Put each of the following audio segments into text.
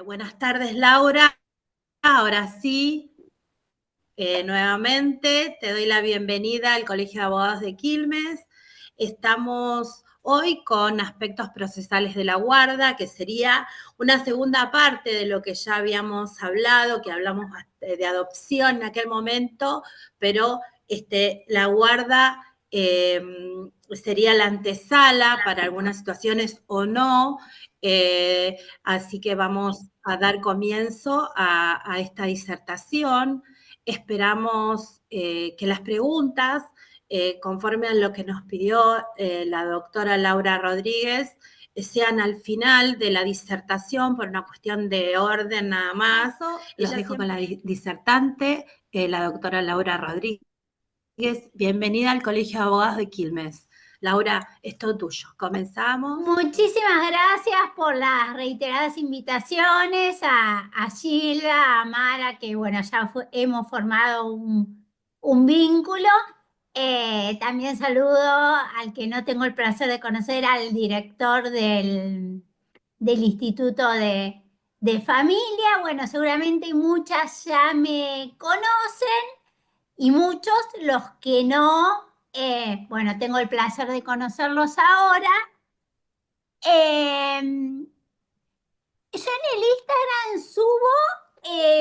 Buenas tardes, Laura. Ahora sí, nuevamente te doy la bienvenida al Colegio de Abogados de Quilmes. Estamos hoy con aspectos procesales de la guarda, que sería una segunda parte de lo que ya habíamos hablado, que hablamos de adopción en aquel momento, pero la guarda sería la antesala para algunas situaciones o no. Así que vamos a dar comienzo a esta disertación. Esperamos que las preguntas, conforme a lo que nos pidió la doctora Laura Rodríguez, sean al final de la disertación por una cuestión de orden nada más. Los dejo con la disertante, la doctora Laura Rodríguez. Bienvenida al Colegio de Abogados de Quilmes. Laura, es todo tuyo. Comenzamos. Muchísimas gracias por las reiteradas invitaciones a Gilda, a Mara, que bueno, ya hemos formado un vínculo. También saludo al que no tengo el placer de conocer, al director del Instituto de Familia. Bueno, seguramente muchas ya me conocen y muchos los que no, bueno, tengo el placer de conocerlos ahora. Yo en el Instagram subo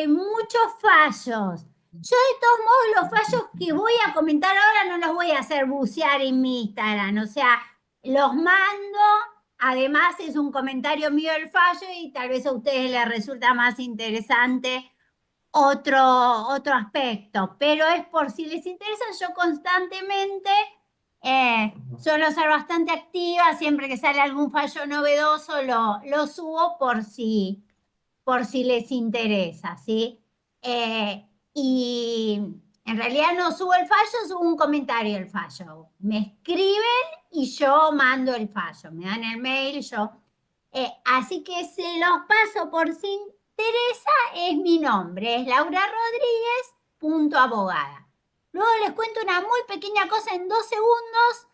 muchos fallos. Yo de todos modos los fallos que voy a comentar ahora no los voy a hacer bucear en mi Instagram. O sea, los mando. Además es un comentario mío el fallo y tal vez a ustedes les resulta más interesante otro aspecto. Pero es por si les interesa, yo constantemente suelo ser bastante activa, siempre que sale algún fallo novedoso lo subo por si les interesa, ¿sí? Y en realidad no subo el fallo, subo un comentario del fallo. Me escriben y yo mando el fallo, me dan el mail, yo... así que se los paso por si interesa, es mi nombre, es Laura Rodríguez, punto abogada. Luego les cuento una muy pequeña cosa en 2 segundos.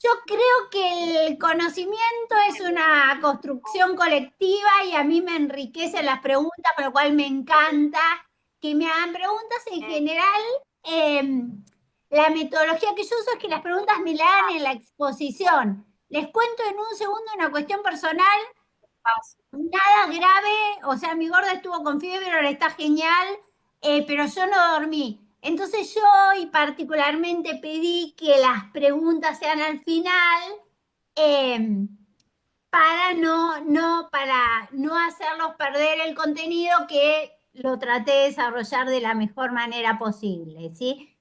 Yo creo que el conocimiento es una construcción colectiva y a mí me enriquecen las preguntas, por lo cual me encanta que me hagan preguntas. En general, la metodología que yo uso es que las preguntas me la hagan en la exposición. Les cuento en un segundo una cuestión personal, nada grave, o sea, mi gorda estuvo con fiebre, ahora está genial, pero yo no dormí. Entonces yo hoy particularmente pedí que las preguntas sean al final, eh, para no hacerlos perder el contenido que lo traté de desarrollar de la mejor manera posible, ¿sí?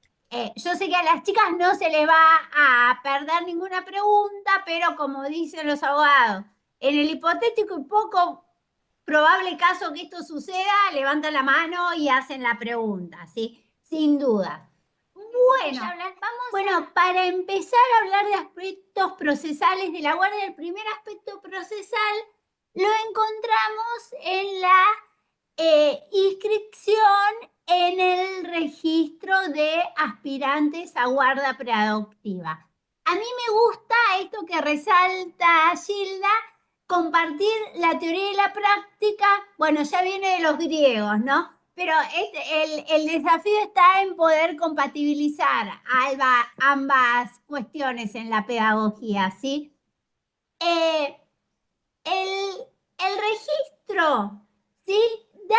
Yo sé que a las chicas no se les va a perder ninguna pregunta, pero como dicen los abogados, en el hipotético y poco probable caso que esto suceda, levantan la mano y hacen la pregunta, ¿sí? Sin duda. Bueno, para empezar a hablar de aspectos procesales de la guardia, el primer aspecto procesal lo encontramos en la inscripción en el registro de aspirantes a guarda preadoptiva. A mí me gusta esto que resalta Gilda, compartir la teoría y la práctica. Bueno, ya viene de los griegos, ¿no? Pero el desafío está en poder compatibilizar ambas cuestiones en la pedagogía, ¿sí? Eh, el registro, ¿sí? Da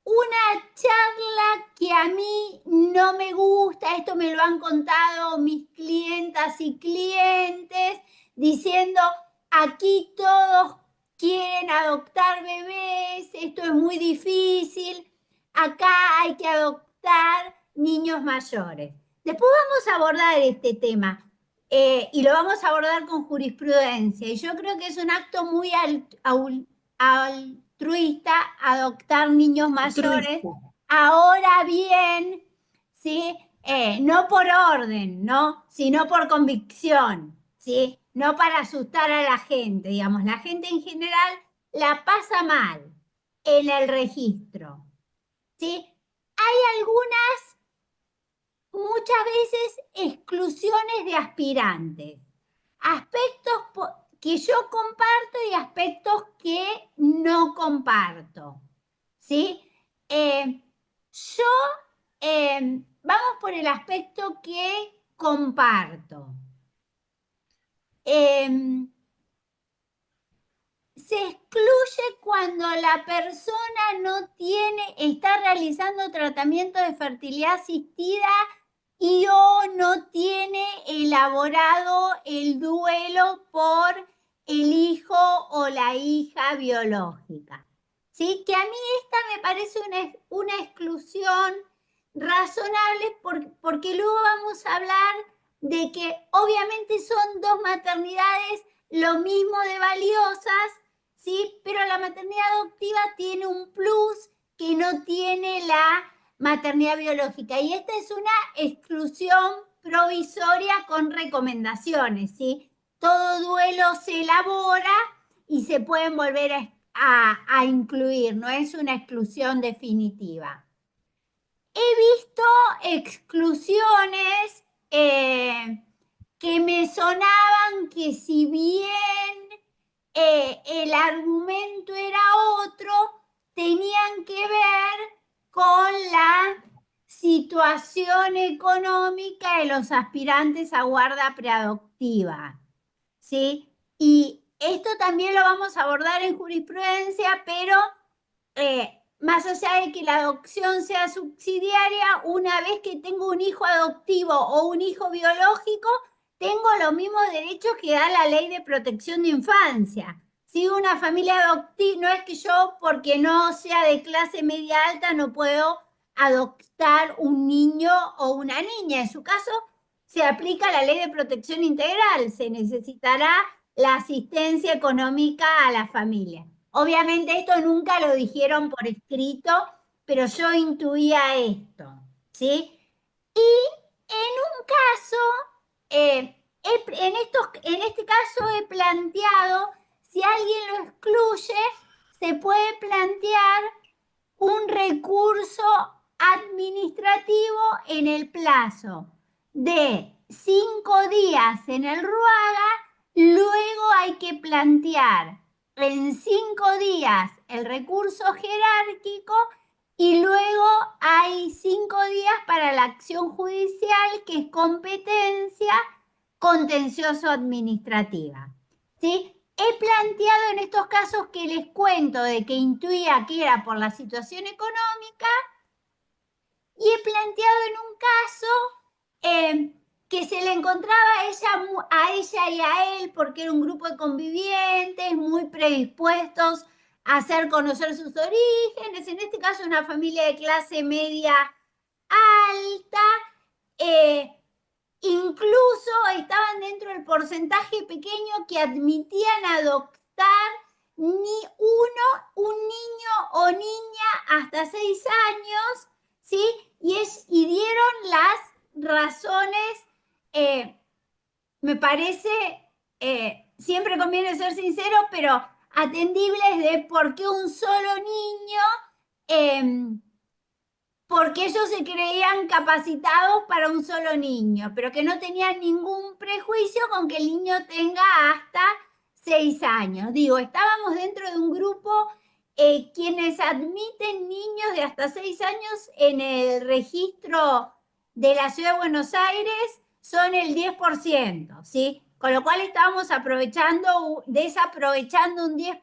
una charla que a mí no me gusta, esto me lo han contado mis clientas y clientes, diciendo, aquí todos quieren adoptar bebés, esto es muy difícil, acá hay que adoptar niños mayores. Después vamos a abordar este tema. Y lo vamos a abordar con jurisprudencia. Y yo creo que es un acto muy altruista adoptar niños mayores. Ahora bien, ¿sí? No por orden, ¿no? Sino por convicción, ¿sí? No para asustar a la gente, digamos. La gente en general la pasa mal en el registro, ¿sí? Hay algunas, muchas veces, exclusiones de aspirantes. Aspectos que yo comparto y aspectos que no comparto, ¿sí? Vamos por el aspecto que comparto. Se excluye cuando la persona está realizando tratamiento de fertilidad asistida y o no tiene elaborado el duelo por el hijo o la hija biológica. ¿Sí? Que a mí esta me parece una exclusión razonable porque luego vamos a hablar de que obviamente son dos maternidades lo mismo de valiosas, ¿sí? Pero la maternidad adoptiva tiene un plus que no tiene la maternidad biológica. Y esta es una exclusión provisoria con recomendaciones, ¿sí? Todo duelo se elabora y se pueden volver a incluir, no es una exclusión definitiva. He visto exclusiones que me sonaban que si bien el argumento era otro, tenían que ver con la situación económica de los aspirantes a guarda preadoptiva, ¿sí? Y esto también lo vamos a abordar en jurisprudencia, pero más allá de que la adopción sea subsidiaria, una vez que tengo un hijo adoptivo o un hijo biológico, tengo los mismos derechos que da la Ley de Protección de Infancia. Si una familia adoptiva, no es que yo, porque no sea de clase media alta, no puedo adoptar un niño o una niña. En su caso, se aplica la Ley de Protección Integral. Se necesitará la asistencia económica a la familia. Obviamente esto nunca lo dijeron por escrito, pero yo intuía esto, ¿sí? Y en un caso, en este caso he planteado, si alguien lo excluye, se puede plantear un recurso administrativo en el plazo de 5 días en el RUAGA, luego hay que plantear en 5 días el recurso jerárquico y luego hay 5 días para la acción judicial, que es competencia contencioso administrativa, ¿sí? He planteado en estos casos que les cuento de que intuía que era por la situación económica y he planteado en un caso que se le encontraba a ella y a él porque era un grupo de convivientes muy predispuestos a hacer conocer sus orígenes, en este caso una familia de clase media alta, incluso estaban dentro del porcentaje pequeño que admitían adoptar un niño o niña hasta 6 años, ¿sí? Y dieron las razones, me parece, siempre conviene ser sincero, pero atendibles de por qué un solo niño, porque ellos se creían capacitados para un solo niño, pero que no tenían ningún prejuicio con que el niño tenga hasta 6 años. Digo, estábamos dentro de un grupo quienes admiten niños de hasta 6 años en el registro de la Ciudad de Buenos Aires son el 10%, ¿sí? Con lo cual estábamos desaprovechando un 10%.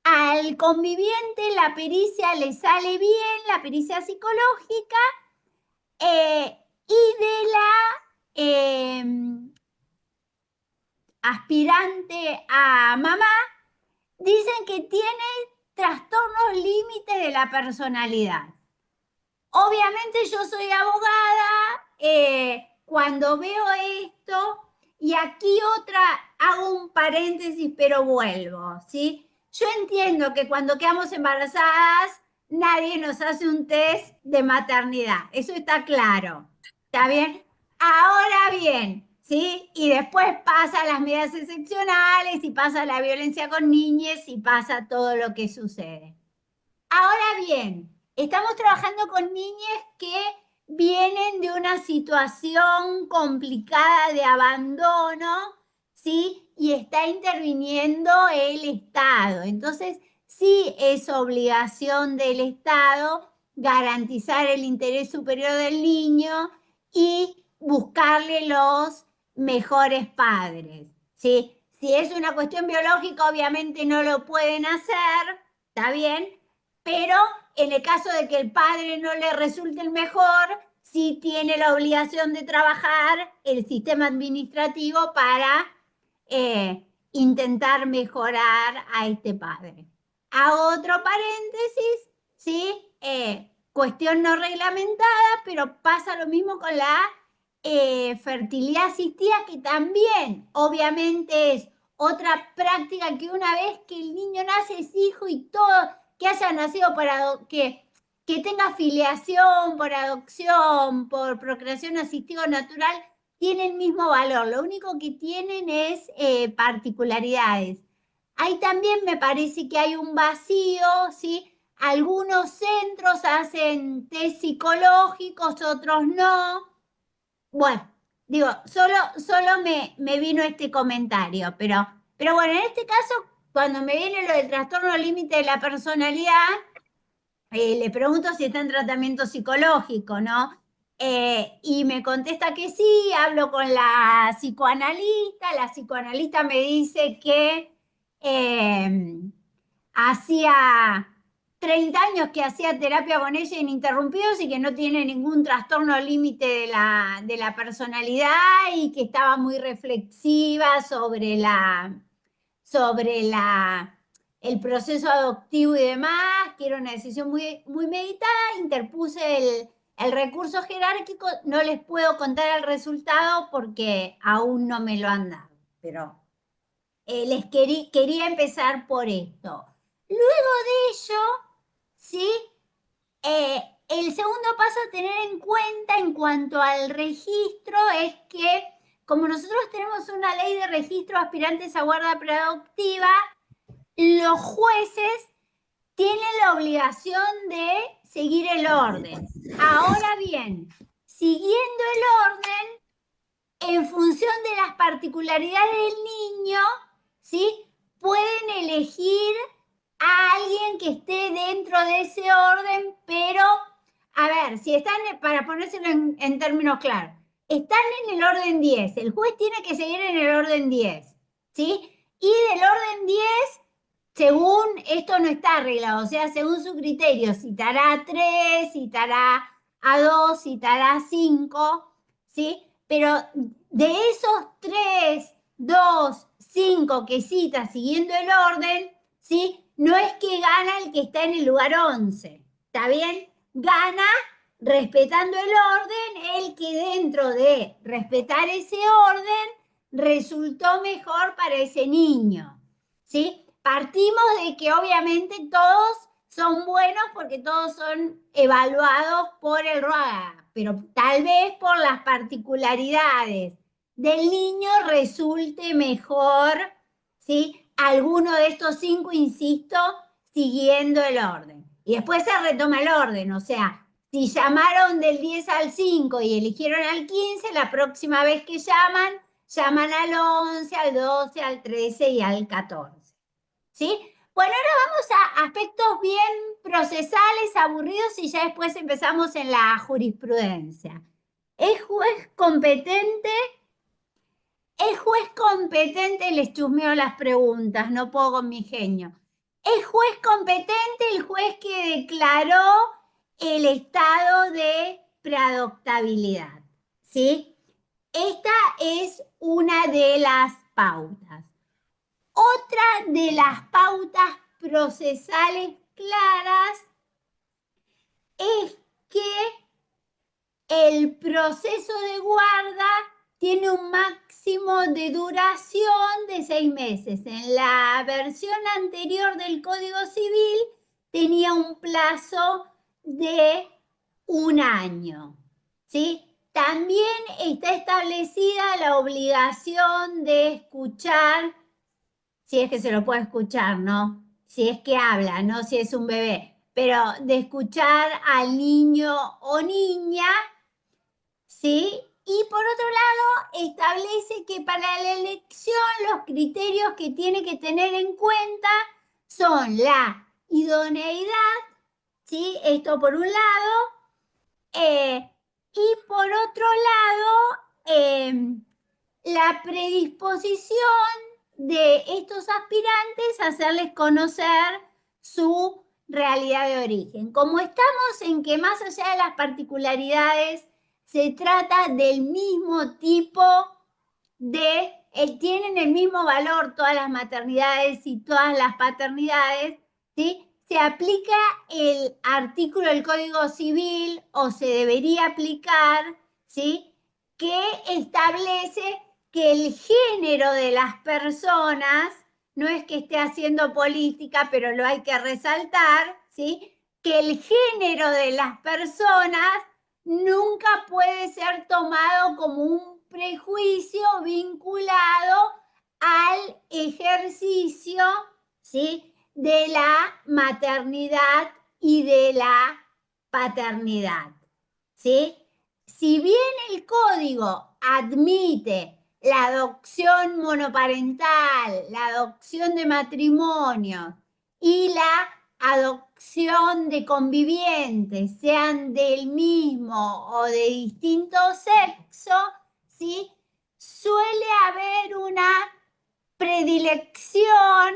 Al conviviente la pericia le sale bien, la pericia psicológica, y de la aspirante a mamá dicen que tiene trastornos límites de la personalidad. Obviamente yo soy abogada, cuando veo esto, y aquí hago un paréntesis, pero vuelvo, ¿sí? Yo entiendo que cuando quedamos embarazadas, nadie nos hace un test de maternidad, eso está claro, ¿está bien? Ahora bien, ¿sí? Y después pasa las medidas excepcionales, y pasa la violencia con niñas, y pasa todo lo que sucede. Ahora bien, estamos trabajando con niñas que vienen de una situación complicada de abandono, ¿sí? ¿sí? Y está interviniendo el Estado. Entonces, sí es obligación del Estado garantizar el interés superior del niño y buscarle los mejores padres, ¿sí? Si es una cuestión biológica, obviamente no lo pueden hacer, ¿está bien? Pero en el caso de que el padre no le resulte el mejor, sí tiene la obligación de trabajar el sistema administrativo para intentar mejorar a este padre. Hago otro paréntesis, ¿sí? Cuestión no reglamentada, pero pasa lo mismo con la fertilidad asistida, que también obviamente es otra práctica que una vez que el niño nace es hijo y todo, que haya nacido que tenga filiación por adopción, por procreación asistida o natural, tiene el mismo valor. Lo único que tienen es particularidades. Ahí también me parece que hay un vacío, ¿sí? Algunos centros hacen test psicológicos, otros no. Bueno, digo, solo me vino este comentario, pero bueno, en este caso, cuando me viene lo del trastorno límite de la personalidad, le pregunto si está en tratamiento psicológico, ¿no? Y me contesta que sí, hablo con la psicoanalista me dice que hacía 30 años que hacía terapia con ella ininterrumpidos y que no tiene ningún trastorno límite de la personalidad y que estaba muy reflexiva sobre el proceso adoptivo y demás, que era una decisión muy, muy meditada. Interpuse el recurso jerárquico. No les puedo contar el resultado porque aún no me lo han dado, pero quería empezar por esto. Luego de ello, ¿sí? El segundo paso a tener en cuenta en cuanto al registro es que, como nosotros tenemos una ley de registro de aspirantes a guarda preadoptiva, los jueces tienen la obligación de seguir el orden. Ahora bien, siguiendo el orden, en función de las particularidades del niño, ¿sí? Pueden elegir a alguien que esté dentro de ese orden, pero, a ver, si están, para ponérselo en términos claros, están en el orden 10, el juez tiene que seguir en el orden 10, ¿sí? Y del orden 10, según, esto no está arreglado, o sea, según su criterio, citará a 3, citará a 2, citará a 5, ¿sí? Pero de esos 3, 2, 5 que cita siguiendo el orden, ¿sí? No es que gana el que está en el lugar 11, ¿está bien? Gana respetando el orden el que dentro de respetar ese orden resultó mejor para ese niño, ¿sí? Partimos de que obviamente todos son buenos porque todos son evaluados por el RUAGA, pero tal vez por las particularidades del niño resulte mejor, ¿sí? Alguno de estos 5, insisto, siguiendo el orden. Y después se retoma el orden, o sea, si llamaron del 10 al 5 y eligieron al 15, la próxima vez que llaman al 11, al 12, al 13 y al 14. ¿Sí? Bueno, ahora vamos a aspectos bien procesales, aburridos, y ya después empezamos en la jurisprudencia. ¿Es juez competente? ¿Es juez competente? Les chusmeo las preguntas, no puedo con mi genio. ¿Es juez competente el juez que declaró el estado de preadoptabilidad? ¿Sí? Esta es una de las pautas. Otra de las pautas procesales claras es que el proceso de guarda tiene un máximo de duración de 6 meses. En la versión anterior del Código Civil tenía un plazo de 1 año, ¿sí? También está establecida la obligación de escuchar, si es que se lo puede escuchar, ¿no? Si es que habla, no si es un bebé, pero de escuchar al niño o niña, ¿sí? Y por otro lado, establece que para la elección los criterios que tiene que tener en cuenta son la idoneidad, ¿sí? Esto por un lado, y por otro lado, la predisposición de estos aspirantes a hacerles conocer su realidad de origen. Como estamos en que más allá de las particularidades se trata del mismo tipo de, tienen el mismo valor todas las maternidades y todas las paternidades, ¿sí? Se aplica el artículo del Código Civil o se debería aplicar, ¿sí? Que establece que el género de las personas, no es que esté haciendo política, pero lo hay que resaltar, ¿sí? Que el género de las personas nunca puede ser tomado como un prejuicio vinculado al ejercicio, ¿sí? De la maternidad y de la paternidad, ¿sí? Si bien el código admite la adopción monoparental, la adopción de matrimonio y la adopción de convivientes, sean del mismo o de distinto sexo, ¿sí? Suele haber una predilección,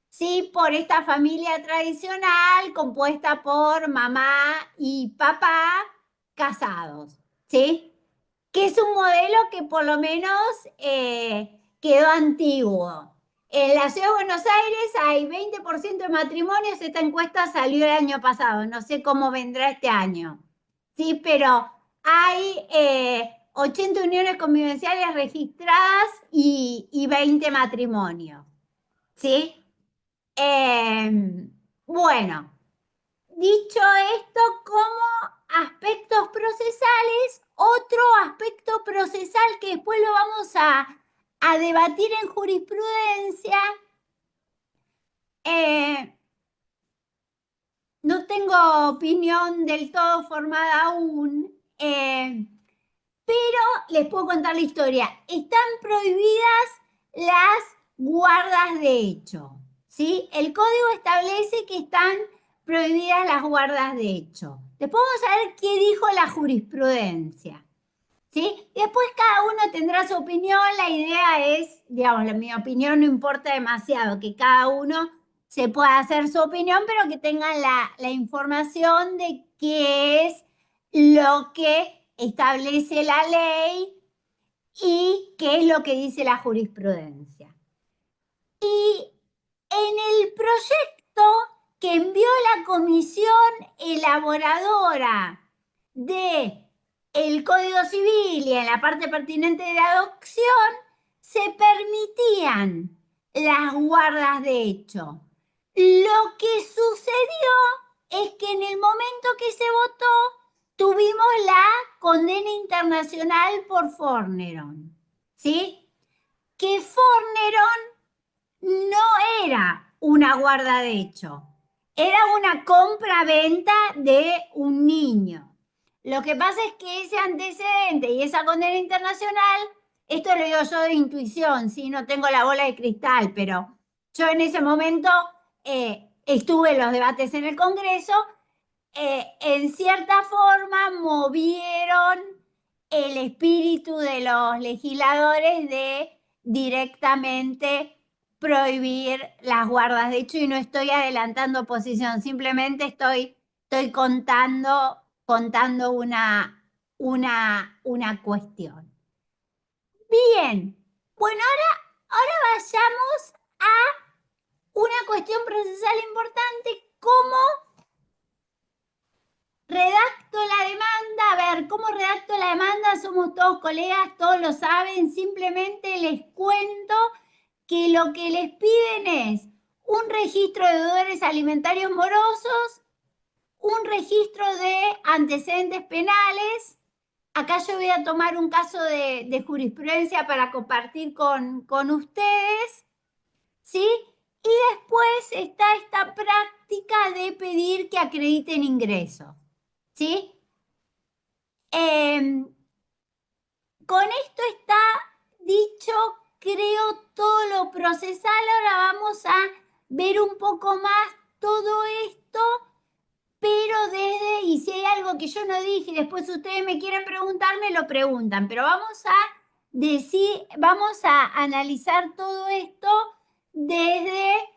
¿sí? Por esta familia tradicional compuesta por mamá y papá casados, ¿sí? Que es un modelo que por lo menos quedó antiguo. En la Ciudad de Buenos Aires hay 20% de matrimonios, esta encuesta salió el año pasado, no sé cómo vendrá este año, ¿sí? Pero hay 80 uniones convivenciales registradas y 20 matrimonios, ¿sí? Bueno, dicho esto, como aspectos procesales, otro aspecto procesal que después lo vamos a debatir en jurisprudencia, no tengo opinión del todo formada aún, pero les puedo contar la historia. Están prohibidas las guardas de hecho, ¿sí? El código establece que están prohibidas las guardas de hecho. Después vamos a ver qué dijo la jurisprudencia, ¿sí? Y después cada uno tendrá su opinión. La idea es, digamos, mi opinión no importa demasiado, que cada uno se pueda hacer su opinión, pero que tengan la información de qué es lo que establece la ley y qué es lo que dice la jurisprudencia. Y en el proyecto que envió la comisión elaboradora de el Código Civil y en la parte pertinente de la adopción, se permitían las guardas de hecho. Lo que sucedió es que en el momento que se votó, tuvimos la condena internacional por Forneron, ¿sí? Que Forneron no era una guarda de hecho, era una compra-venta de un niño. Lo que pasa es que ese antecedente y esa condena internacional, esto lo digo yo de intuición, ¿sí? No tengo la bola de cristal, pero yo en ese momento estuve en los debates en el Congreso, en cierta forma movieron el espíritu de los legisladores de directamente prohibir las guardas de hecho, y no estoy adelantando posición, simplemente estoy contando una cuestión. Bien, bueno, ahora vayamos a una cuestión procesal importante, ¿cómo redacto la demanda? A ver, ¿cómo redacto la demanda? Somos todos colegas, todos lo saben, simplemente les cuento que lo que les piden es un registro de deudores alimentarios morosos, un registro de antecedentes penales. Acá yo voy a tomar un caso de jurisprudencia para compartir con ustedes, ¿sí? Y después está esta práctica de pedir que acrediten ingresos, ¿sí? con esto está dicho, creo, todo lo procesal. Ahora vamos a ver un poco más todo esto, pero desde, y si hay algo que yo no dije y después ustedes me quieren preguntar, me lo preguntan, pero vamos a decir, vamos a analizar todo esto desde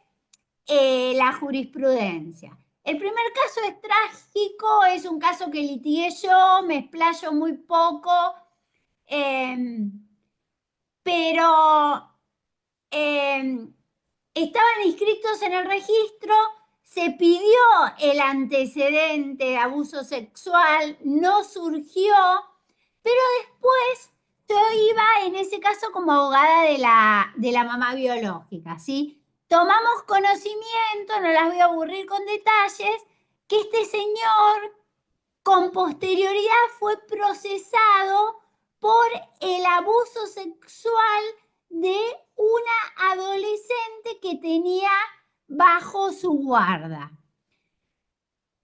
la jurisprudencia. El primer caso es trágico, es un caso que litigué yo, me explayo muy poco, pero estaban inscritos en el registro, se pidió el antecedente de abuso sexual, no surgió, pero después yo iba en ese caso como abogada de la mamá biológica, ¿sí? Tomamos conocimiento, no las voy a aburrir con detalles, que este señor con posterioridad fue procesado por el abuso sexual de una adolescente que tenía bajo su guarda.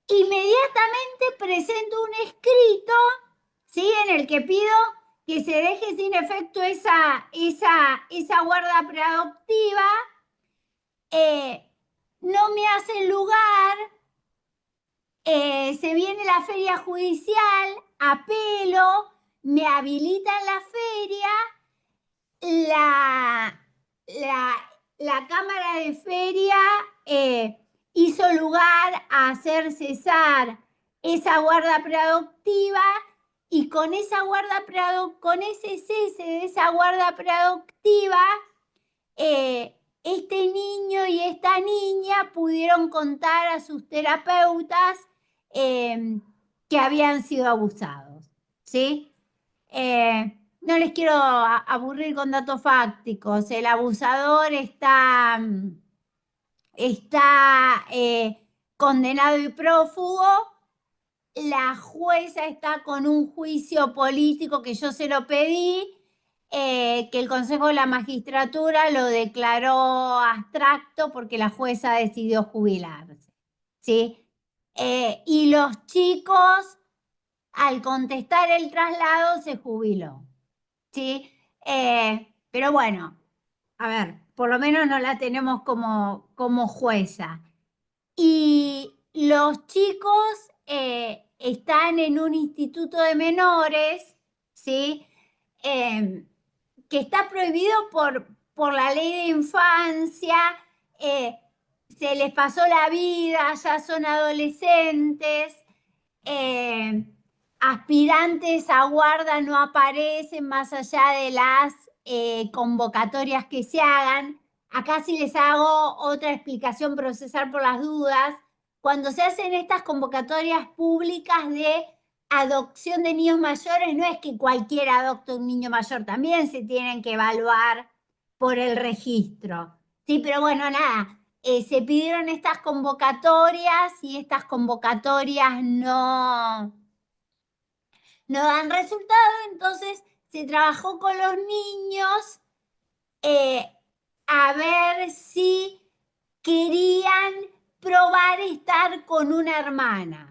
Inmediatamente presento un escrito, ¿sí?, en el que pido que se deje sin efecto esa guarda preadoptiva. No me hace lugar, se viene la feria judicial, apelo, me habilitan la feria, la Cámara de Feria hizo lugar a hacer cesar esa guarda preadoptiva, y con ese cese de esa guarda preadoptiva, este niño y esta niña pudieron contar a sus terapeutas que habían sido abusados, ¿sí? No les quiero aburrir con datos fácticos. El abusador está condenado y prófugo. La jueza está con un juicio político que yo se lo pedí, que el Consejo de la Magistratura lo declaró abstracto porque la jueza decidió jubilarse, ¿sí? Y los chicos, al contestar el traslado, se jubiló, ¿sí? Pero bueno, a ver, por lo menos no la tenemos como jueza. Y los chicos están en un instituto de menores, ¿sí? Que está prohibido por la ley de infancia, se les pasó la vida, ya son adolescentes, aspirantes a guarda no aparecen más allá de las convocatorias que se hagan. Acá sí les hago otra explicación procesal por las dudas. Cuando se hacen estas convocatorias públicas de adopción de niños mayores, no es que cualquiera adopte un niño mayor, también se tienen que evaluar por el registro. Sí, pero bueno, nada, se pidieron estas convocatorias y estas convocatorias no dan resultado, entonces se trabajó con los niños a ver si querían probar estar con una hermana.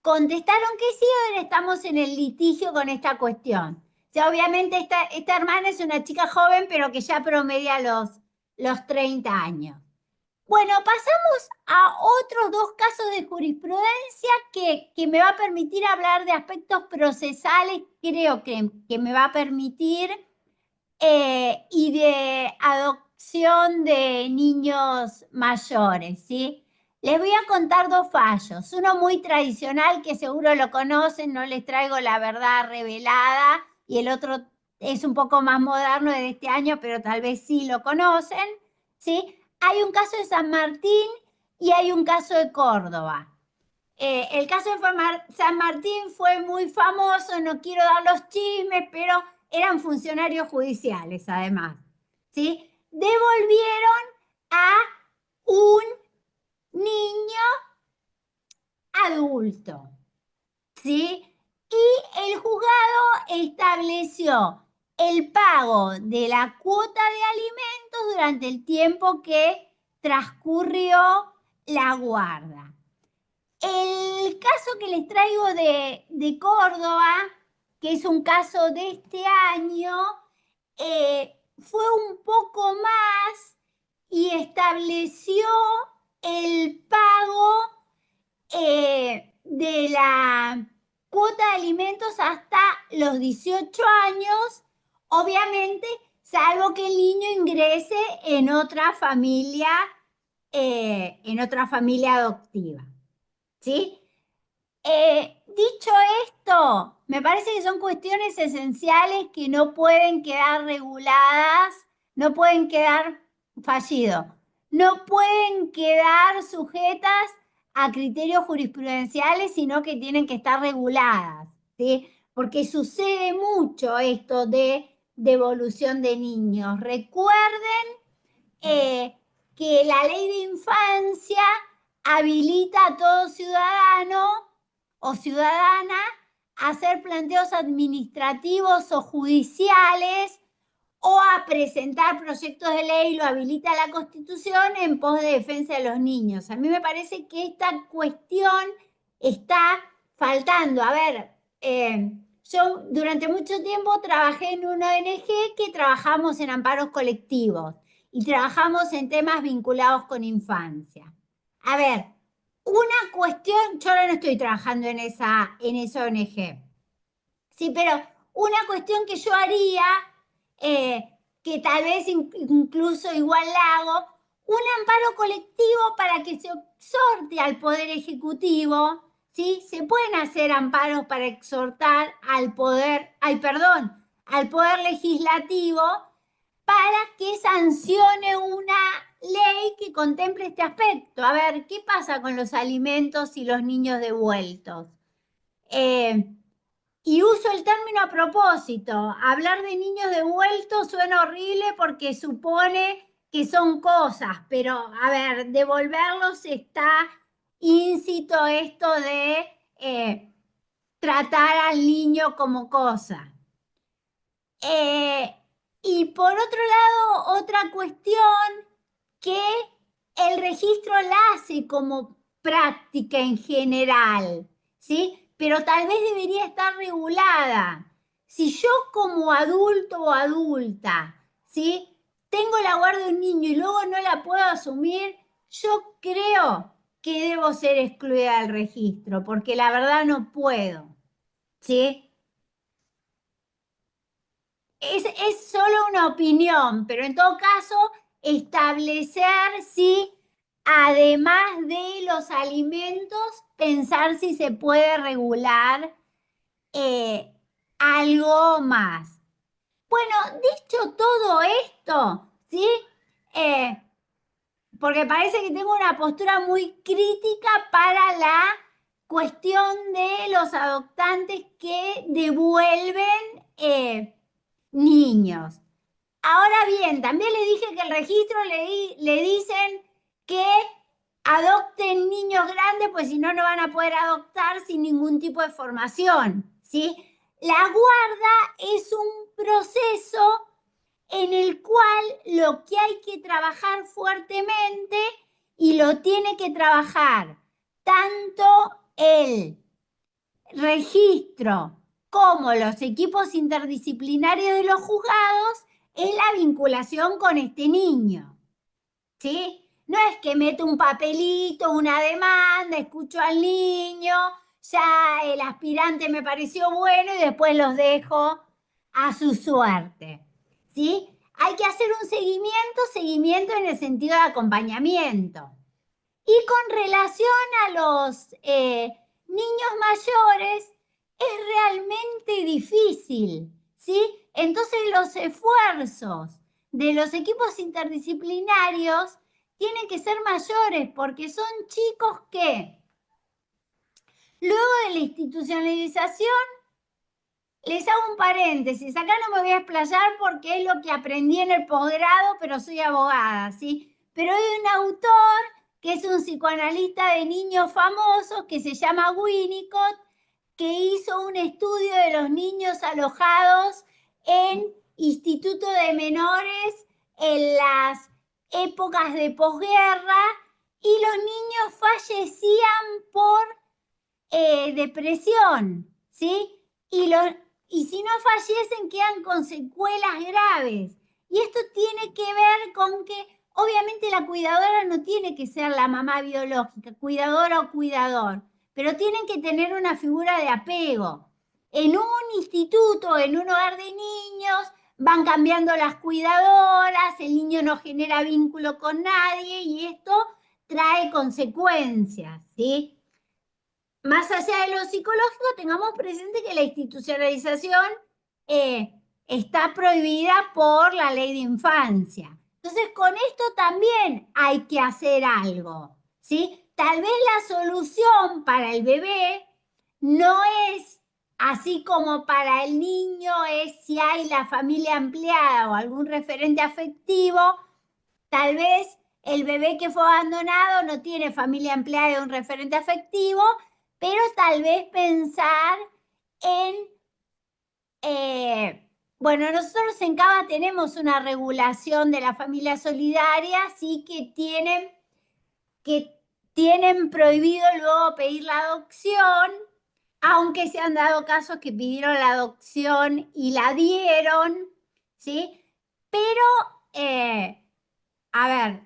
Contestaron que sí, ahora estamos en el litigio con esta cuestión. O sea, obviamente esta hermana es una chica joven, pero que ya promedia los 30 años. Bueno, pasamos a otros dos casos de jurisprudencia que me va a permitir hablar de aspectos procesales, creo que me va a permitir, y de adopción de niños mayores, ¿sí? Les voy a contar dos fallos. Uno muy tradicional, que seguro lo conocen, no les traigo la verdad revelada, y el otro es un poco más moderno, de este año, pero tal vez sí lo conocen, ¿sí? Hay un caso de San Martín y hay un caso de Córdoba. El caso de San Martín fue muy famoso, no quiero dar los chismes, pero eran funcionarios judiciales además, ¿sí? Devolvieron a un niño adulto, ¿sí? Y el juzgado estableció el pago de la cuota de alimentos durante el tiempo que transcurrió la guarda. El caso que les traigo de Córdoba que es un caso de este año, fue un poco más y estableció el pago de la cuota de alimentos hasta los 18 años, obviamente, salvo que el niño ingrese en otra familia adoptiva, ¿sí? Dicho esto, me parece que son cuestiones esenciales que no pueden quedar reguladas, no pueden quedar fallidos, no pueden quedar sujetas a criterios jurisprudenciales, sino que tienen que estar reguladas, ¿sí? Porque sucede mucho esto de devolución de niños. Recuerden que la ley de infancia habilita a todo ciudadano o ciudadana a hacer planteos administrativos o judiciales o a presentar proyectos de ley, lo habilita la Constitución en pos de defensa de los niños. A mí me parece que esta cuestión está faltando. A ver, yo durante mucho tiempo trabajé en una ONG que trabajamos en amparos colectivos y trabajamos en temas vinculados con infancia. A ver, una cuestión, yo ahora no estoy trabajando en esa ONG, sí, pero una cuestión que yo haría, que tal vez incluso igual la hago, un amparo colectivo para que se exhorte al Poder Ejecutivo, ¿sí? Se pueden hacer amparos para exhortar al al Poder Legislativo para que sancione una ley que contemple este aspecto. A ver, ¿qué pasa con los alimentos y los niños devueltos? Y uso el término a propósito. Hablar de niños devueltos suena horrible porque supone que son cosas, pero a ver, devolverlos está íncito esto de tratar al niño como cosa. Y por otro lado, otra cuestión que el registro la hace como práctica en general, ¿sí? Pero tal vez debería estar regulada. Si yo como adulto o adulta, ¿sí? Tengo la guardia de un niño y luego no la puedo asumir, yo creo que debo ser excluida del registro, porque la verdad no puedo, ¿sí? Es solo una opinión, pero en todo caso, establecer si, además de los alimentos, pensar si se puede regular algo más. Bueno, dicho todo esto, ¿sí? Porque parece que tengo una postura muy crítica para la cuestión de los adoptantes que devuelven niños. Ahora bien, también le dije que el registro le dicen que adopten niños grandes, pues si no, no van a poder adoptar sin ningún tipo de formación, ¿sí? La guarda es un proceso en el cual lo que hay que trabajar fuertemente y lo tiene que trabajar tanto el registro como los equipos interdisciplinarios de los juzgados es la vinculación con este niño, ¿sí? No es que meto un papelito, una demanda, escucho al niño, ya el aspirante me pareció bueno y después los dejo a su suerte, ¿sí? Hay que hacer un seguimiento en el sentido de acompañamiento. Y con relación a los niños mayores, es realmente difícil, ¿sí? Entonces los esfuerzos de los equipos interdisciplinarios tienen que ser mayores porque son chicos que luego de la institucionalización, les hago un paréntesis, acá no me voy a explayar porque es lo que aprendí en el posgrado, pero soy abogada, ¿sí? Pero hay un autor que es un psicoanalista de niños famosos que se llama Winnicott, que hizo un estudio de los niños alojados en institutos de menores en las épocas de posguerra y los niños fallecían por depresión, ¿sí? y si no fallecen quedan con secuelas graves. Y esto tiene que ver con que obviamente la cuidadora no tiene que ser la mamá biológica, cuidadora o cuidador, pero tienen que tener una figura de apego. En un instituto, en un hogar de niños, van cambiando las cuidadoras, el niño no genera vínculo con nadie y esto trae consecuencias, ¿sí? Más allá de lo psicológico, tengamos presente que la institucionalización está prohibida por la ley de infancia. Entonces, con esto también hay que hacer algo, ¿sí? Tal vez la solución para el bebé no es así como para el niño es si hay la familia ampliada o algún referente afectivo, tal vez el bebé que fue abandonado no tiene familia ampliada y un referente afectivo, pero tal vez pensar en, bueno, nosotros en CABA tenemos una regulación de la familia solidaria, sí que tienen prohibido luego pedir la adopción, aunque se han dado casos que pidieron la adopción y la dieron, ¿sí? Pero, a ver,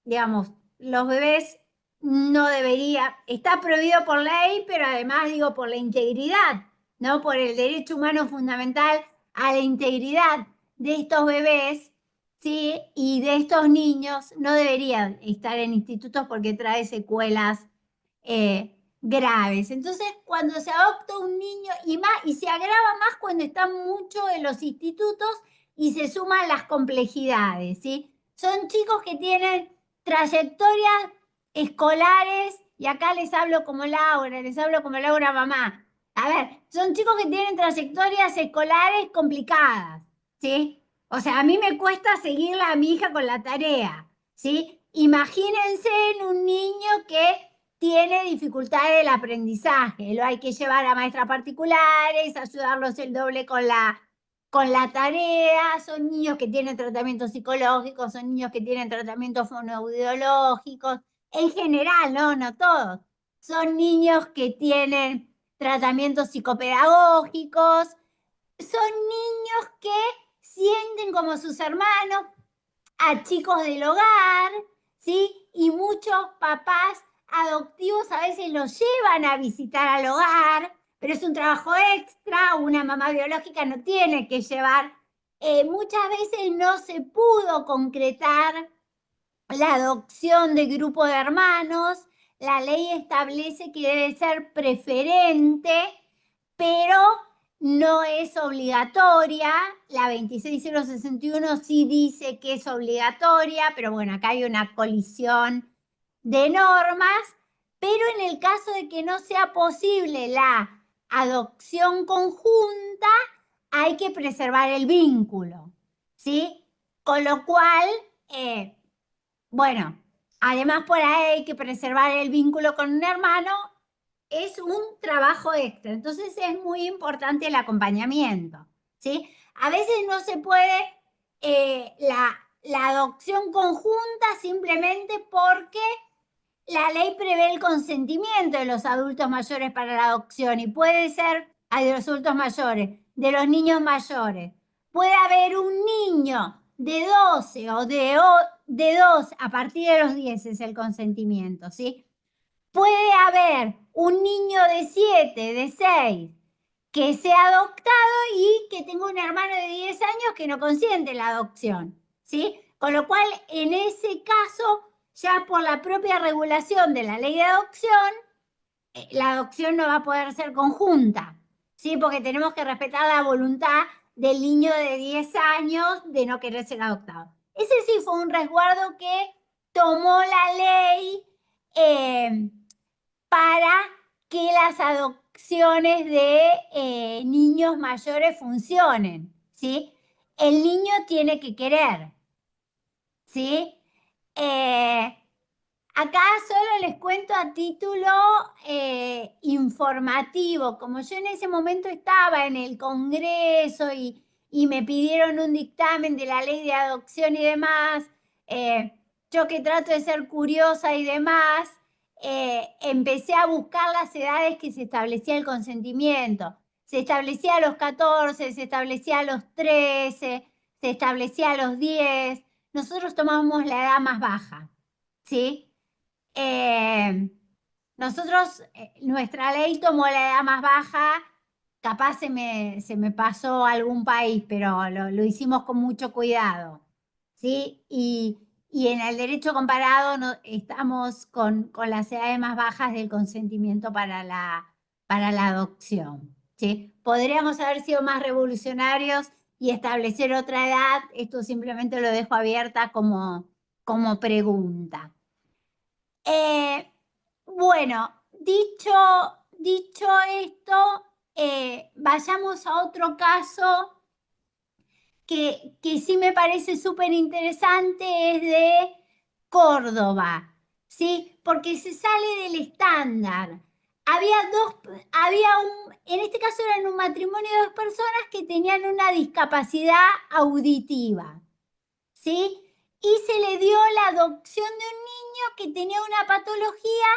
digamos, los bebés no debería, está prohibido por ley, pero además digo por la integridad, ¿no? Por el derecho humano fundamental a la integridad de estos bebés, ¿sí? Y de estos niños no deberían estar en institutos porque trae secuelas graves. Entonces, cuando se adopta un niño y se agrava más cuando están mucho en los institutos y se suman las complejidades, ¿sí? Son chicos que tienen trayectorias escolares, y acá les hablo como Laura mamá. A ver, son chicos que tienen trayectorias escolares complicadas, ¿sí? O sea, a mí me cuesta seguirla a mi hija con la tarea, ¿sí? Imagínense en un niño que tiene dificultades del aprendizaje, lo hay que llevar a maestras particulares, ayudarlos el doble con la tarea, son niños que tienen tratamientos psicológicos, son niños que tienen tratamientos fonoaudiológicos, en general, no todos. Son niños que tienen tratamientos psicopedagógicos, son niños que sienten como sus hermanos a chicos del hogar, ¿sí? Y muchos papás adoptivos a veces los llevan a visitar al hogar, pero es un trabajo extra, una mamá biológica no tiene que llevar. Muchas veces no se pudo concretar la adopción de grupo de hermanos, la ley establece que debe ser preferente, pero no es obligatoria. La 26061 sí dice que es obligatoria, pero bueno, acá hay una colisión de normas, pero en el caso de que no sea posible la adopción conjunta, hay que preservar el vínculo, ¿sí? Con lo cual, bueno, además por ahí hay que preservar el vínculo con un hermano, es un trabajo extra. Entonces es muy importante el acompañamiento, ¿sí? A veces no se puede la adopción conjunta simplemente porque la ley prevé el consentimiento de los adultos mayores para la adopción y puede ser de los adultos mayores, de los niños mayores. Puede haber un niño de 12 o de 2 a partir de los 10 es el consentimiento, ¿sí? Puede haber un niño de 7, de 6 que sea adoptado y que tenga un hermano de 10 años que no consiente la adopción, ¿sí? Con lo cual, en ese caso, ya por la propia regulación de la ley de adopción, la adopción no va a poder ser conjunta, ¿sí? Porque tenemos que respetar la voluntad del niño de 10 años de no querer ser adoptado. Ese sí fue un resguardo que tomó la ley para que las adopciones de niños mayores funcionen, ¿sí? El niño tiene que querer, ¿sí? Acá solo les cuento a título informativo, como yo en ese momento estaba en el Congreso y me pidieron un dictamen de la ley de adopción y demás, yo que trato de ser curiosa y demás, empecé a buscar las edades que se establecía el consentimiento. se establecía a los 14, se establecía a los 13, se establecía a los 10. Nosotros tomamos la edad más baja, ¿sí? Nosotros, nuestra ley tomó la edad más baja, capaz se me pasó algún país, pero lo hicimos con mucho cuidado, ¿sí? Y en el derecho comparado estamos con las edades más bajas del consentimiento para la adopción, ¿sí? Podríamos haber sido más revolucionarios y establecer otra edad, esto simplemente lo dejo abierta como pregunta. Bueno, dicho esto, vayamos a otro caso que sí me parece súper interesante, es de Córdoba, ¿sí? Porque se sale del estándar. En este caso eran un matrimonio de dos personas que tenían una discapacidad auditiva, ¿sí? Y se le dio la adopción de un niño que tenía una patología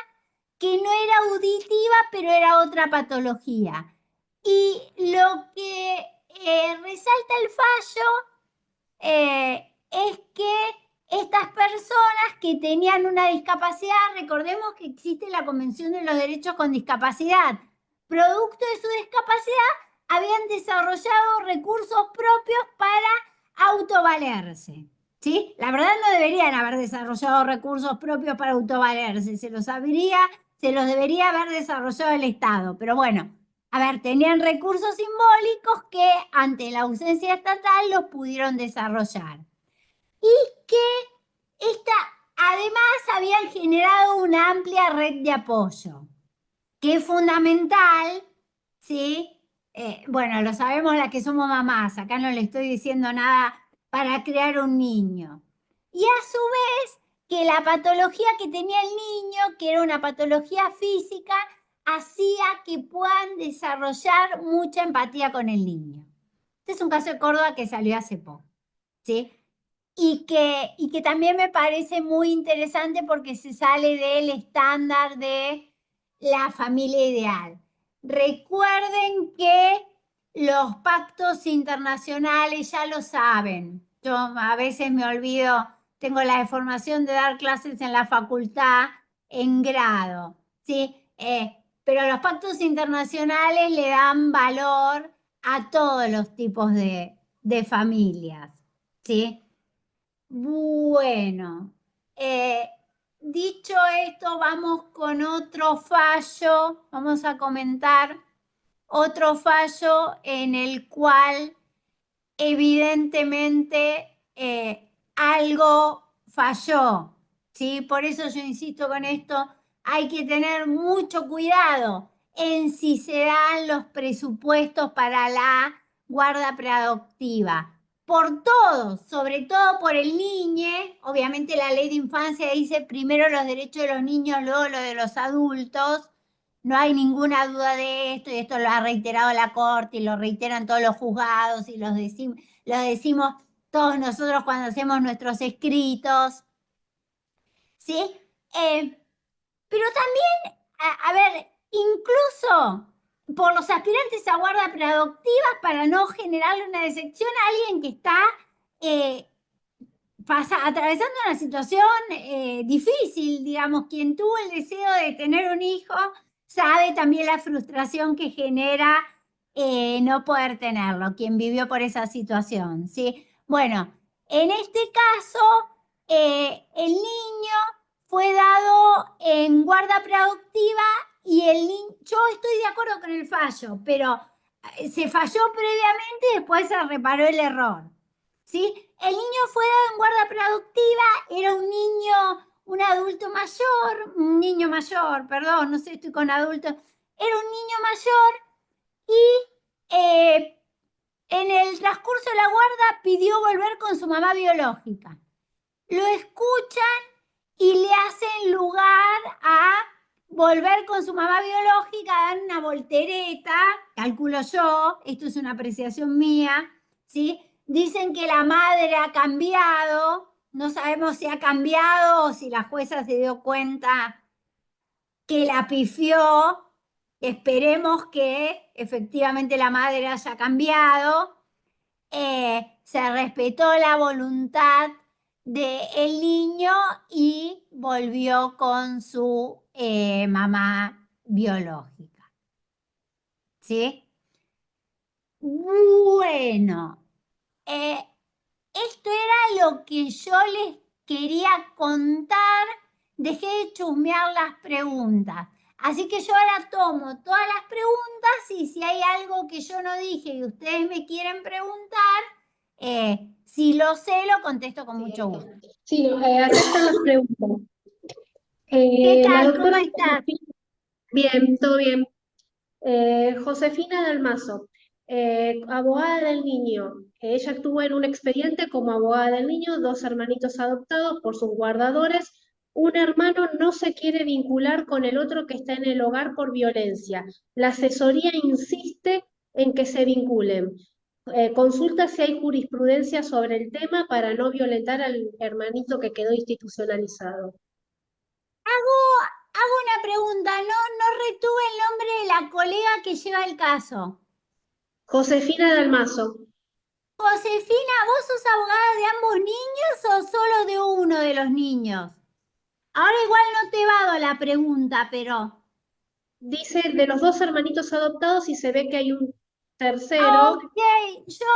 que no era auditiva, pero era otra patología. Y lo que resalta el fallo es que estas personas que tenían una discapacidad, recordemos que existe la Convención de los Derechos con Discapacidad, producto de su discapacidad, habían desarrollado recursos propios para autovalerse, ¿sí? La verdad no deberían haber desarrollado recursos propios para autovalerse, se los debería haber desarrollado el Estado, pero bueno. A ver, tenían recursos simbólicos que ante la ausencia estatal los pudieron desarrollar. Y que además habían generado una amplia red de apoyo, que es fundamental, ¿sí? Bueno, lo sabemos las que somos mamás, acá no le estoy diciendo nada para crear un niño. Y a su vez, que la patología que tenía el niño, que era una patología física, hacía que puedan desarrollar mucha empatía con el niño. Este es un caso de Córdoba que salió hace poco, ¿sí? Y que también me parece muy interesante porque se sale del estándar de la familia ideal. Recuerden que los pactos internacionales ya lo saben. Yo a veces me olvido, tengo la deformación de dar clases en la facultad en grado, ¿sí? Pero los pactos internacionales le dan valor a todos los tipos de familias, ¿sí? Bueno, eh, dicho esto, vamos con otro fallo, vamos a comentar otro fallo en el cual evidentemente algo falló, ¿sí? Por eso yo insisto con esto, hay que tener mucho cuidado en si se dan los presupuestos para la guarda preadoptiva. Por todos, sobre todo por el niñe, obviamente la ley de infancia dice primero los derechos de los niños, luego los de los adultos. No hay ninguna duda de esto, y esto lo ha reiterado la Corte y lo reiteran todos los juzgados y lo decimos todos nosotros cuando hacemos nuestros escritos, ¿sí? Pero también, a ver, incluso por los aspirantes a guarda preadoptiva, para no generarle una decepción a alguien que está atravesando una situación difícil, digamos, quien tuvo el deseo de tener un hijo sabe también la frustración que genera no poder tenerlo, quien vivió por esa situación, ¿sí? Bueno, en este caso, el niño fue dado en guarda preadoptiva y yo estoy de acuerdo con el fallo, pero se falló previamente y después se reparó el error, ¿sí? El niño fue dado en guarda preadoptiva, era un adulto mayor, un niño mayor, perdón, no sé, estoy con adultos, era un niño mayor y en el transcurso de la guarda pidió volver con su mamá biológica. Lo escuchan y le hacen lugar a volver con su mamá biológica, a dar una voltereta, calculo yo, esto es una apreciación mía, ¿sí? Dicen que la madre ha cambiado, no sabemos si ha cambiado o si la jueza se dio cuenta que la pifió, esperemos que efectivamente la madre haya cambiado. Se respetó la voluntad del niño y volvió con su mamá biológica. ¿Sí? Bueno, eh, esto era lo que yo les quería contar. Dejé de chusmear las preguntas. Así que yo ahora tomo todas las preguntas y si hay algo que yo no dije y ustedes me quieren preguntar, si lo sé, lo contesto con mucho gusto. Sí, acá están las preguntas. ¿Qué La tal? ¿Cómo doctora estás? Josefina, bien, todo bien. Josefina Dalmazo, abogada del niño. Ella estuvo en un expediente como abogada del niño, dos hermanitos adoptados por sus guardadores. Un hermano no se quiere vincular con el otro que está en el hogar por violencia. La asesoría insiste en que se vinculen. Consulta si hay jurisprudencia sobre el tema para no violentar al hermanito que quedó institucionalizado. Hago una pregunta, no retuve el nombre de la colega que lleva el caso. Josefina Dalmazo. Josefina, ¿vos sos abogada de ambos niños o solo de uno de los niños? Ahora igual no te vado la pregunta, pero... Dice de los dos hermanitos adoptados y se ve que hay un tercero Ok, yo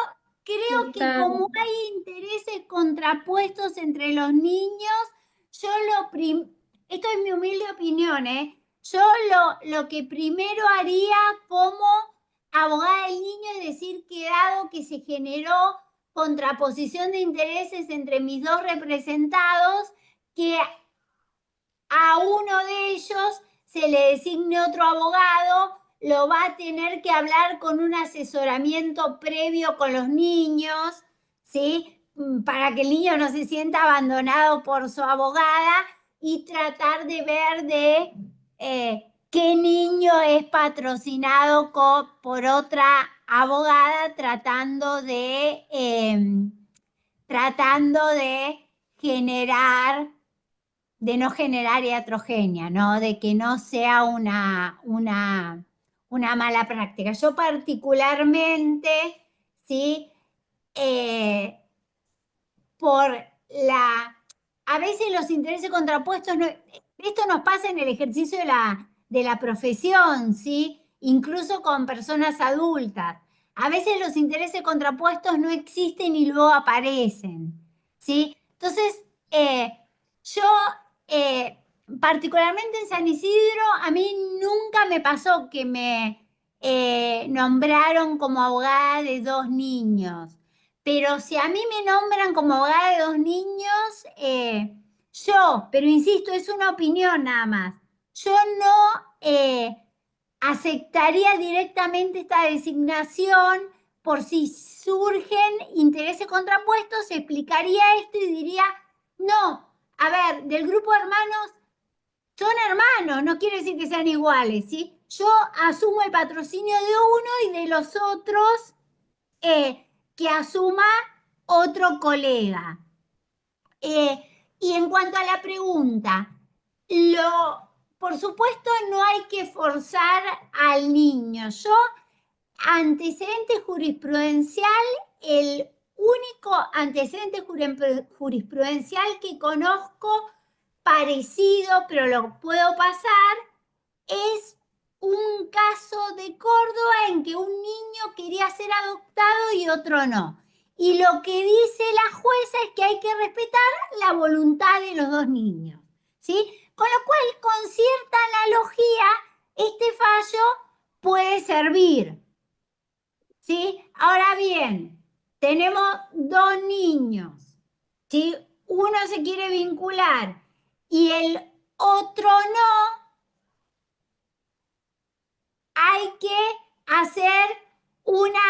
que creo que está... como hay intereses contrapuestos entre los niños, yo esto es mi humilde opinión, ¿eh? Yo lo que primero haría como abogada del niño es decir que dado que se generó contraposición de intereses entre mis dos representados, que a uno de ellos se le designe otro abogado, lo va a tener que hablar con un asesoramiento previo con los niños, ¿sí? Para que el niño no se sienta abandonado por su abogada y tratar de ver de qué niño es patrocinado por otra abogada tratando de generar de no generar iatrogenia, ¿no? De que no sea una mala práctica. Yo particularmente, ¿sí? Por la... A veces los intereses contrapuestos, esto nos pasa en el ejercicio de la profesión, ¿sí? Incluso con personas adultas. A veces los intereses contrapuestos no existen y luego aparecen, ¿sí? Entonces, yo, eh, particularmente en San Isidro, a mí nunca me pasó que me nombraron como abogada de dos niños. Pero si a mí me nombran como abogada de dos niños, pero insisto, es una opinión nada más. Yo no aceptaría directamente esta designación por si surgen intereses contrapuestos, explicaría esto y diría, no, a ver, del grupo de hermanos son hermanos, no quiere decir que sean iguales, ¿sí? Yo asumo el patrocinio de uno y de los otros que asuma otro colega. Y en cuanto a la pregunta, por supuesto no hay que forzar al niño. Yo, antecedente jurisprudencial, el único antecedente jurisprudencial que conozco parecido, pero lo puedo pasar, es un caso de Córdoba en que un niño quería ser adoptado y otro no. Y lo que dice la jueza es que hay que respetar la voluntad de los dos niños, ¿sí? Con lo cual, con cierta analogía, este fallo puede servir, ¿sí? Ahora bien, tenemos dos niños, ¿sí? Uno se quiere vincular y el otro no, hay que hacer una...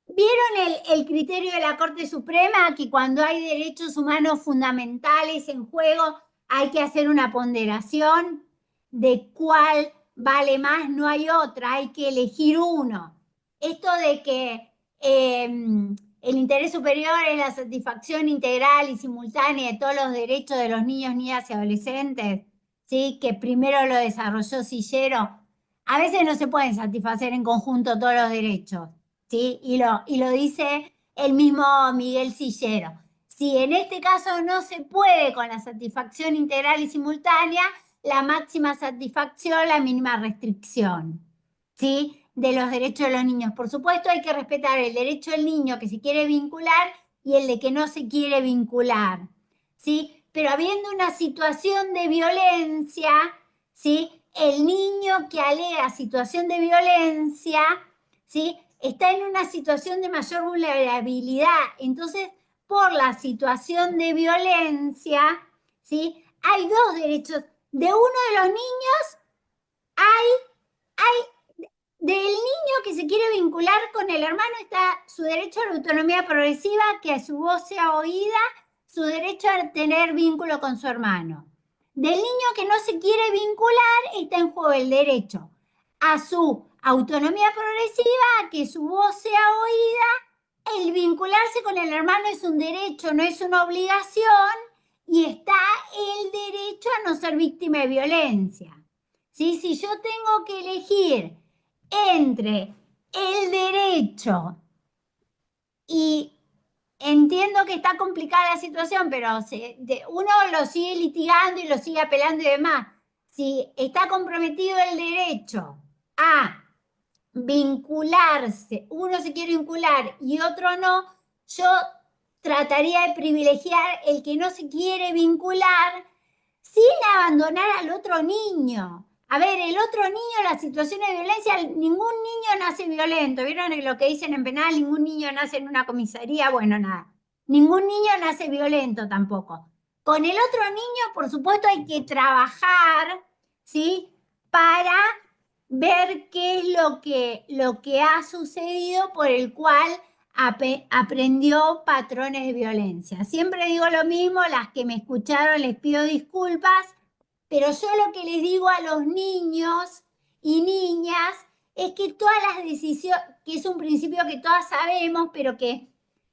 ¿Vieron el criterio de la Corte Suprema que cuando hay derechos humanos fundamentales en juego hay que hacer una ponderación de cuál vale más? No hay otra, hay que elegir uno. Esto de que el interés superior es la satisfacción integral y simultánea de todos los derechos de los niños, niñas y adolescentes, ¿sí? Que primero lo desarrolló Sillero. A veces no se pueden satisfacer en conjunto todos los derechos, ¿sí? Y lo dice el mismo Miguel Sillero. Si en este caso no se puede con la satisfacción integral y simultánea, la máxima satisfacción, la mínima restricción, ¿sí? De los derechos de los niños. Por supuesto, hay que respetar el derecho del niño que se quiere vincular y el de que no se quiere vincular, ¿sí? Pero habiendo una situación de violencia, ¿sí? El niño que alega situación de violencia, ¿sí? Está en una situación de mayor vulnerabilidad. Entonces, por la situación de violencia, ¿sí? Hay dos derechos. De uno de los niños hay del niño que se quiere vincular con el hermano está su derecho a la autonomía progresiva, que a su voz sea oída, su derecho a tener vínculo con su hermano. Del niño que no se quiere vincular está en juego el derecho a su autonomía progresiva, a que su voz sea oída. El vincularse con el hermano es un derecho, no es una obligación, y está el derecho a no ser víctima de violencia. ¿Sí? Si yo tengo que elegir entre el derecho y entiendo que está complicada la situación, pero uno lo sigue litigando y lo sigue apelando y demás. Si está comprometido el derecho a vincularse, uno se quiere vincular y otro no, yo trataría de privilegiar el que no se quiere vincular sin abandonar al otro niño. A ver, el otro niño, la situación de violencia, ningún niño nace violento. ¿Vieron lo que dicen en penal? Ningún niño nace en una comisaría. Bueno, nada. Ningún niño nace violento tampoco. Con el otro niño, por supuesto, hay que trabajar, ¿sí? Para ver qué es lo que ha sucedido por el cual aprendió patrones de violencia. Siempre digo lo mismo, las que me escucharon les pido disculpas, pero yo lo que les digo a los niños y niñas es que todas las decisiones, que es un principio que todas sabemos, pero que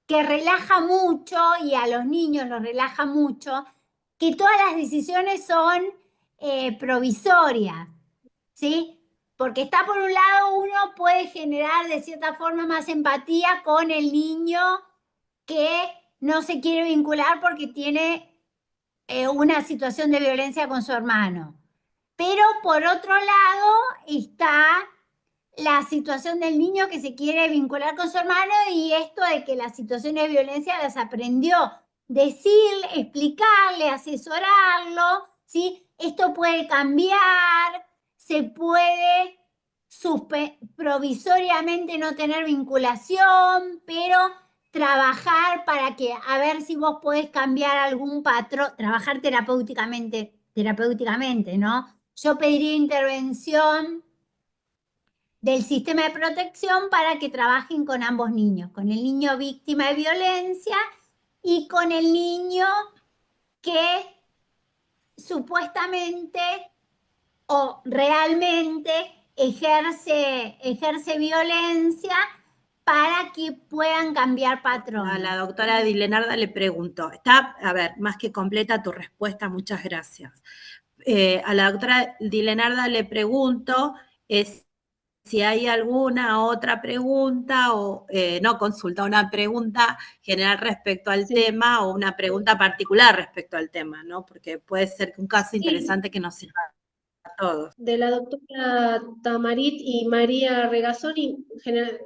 relaja mucho y a los niños los relaja mucho, que todas las decisiones son provisorias, ¿sí? Porque está por un lado, uno puede generar de cierta forma más empatía con el niño que no se quiere vincular porque tiene una situación de violencia con su hermano. Pero por otro lado está la situación del niño que se quiere vincular con su hermano y esto de que las situaciones de violencia las aprendió. Decirle, explicarle, asesorarlo, ¿sí? Esto puede cambiar, se puede provisoriamente no tener vinculación, pero trabajar para que, a ver si vos podés cambiar algún patrón, trabajar terapéuticamente, ¿no? Yo pediría intervención del sistema de protección para que trabajen con ambos niños, con el niño víctima de violencia y con el niño que supuestamente o realmente ejerce violencia para que puedan cambiar patrones. A la doctora Dilenarda le pregunto, está, a ver, más que completa tu respuesta, muchas gracias. A la doctora Dilenarda le pregunto si hay alguna otra pregunta o no consulta, una pregunta general respecto al tema o una pregunta particular respecto al tema, ¿no? Porque puede ser un caso interesante que nos sirva a todos. De la doctora Tamarit y María Regazzoni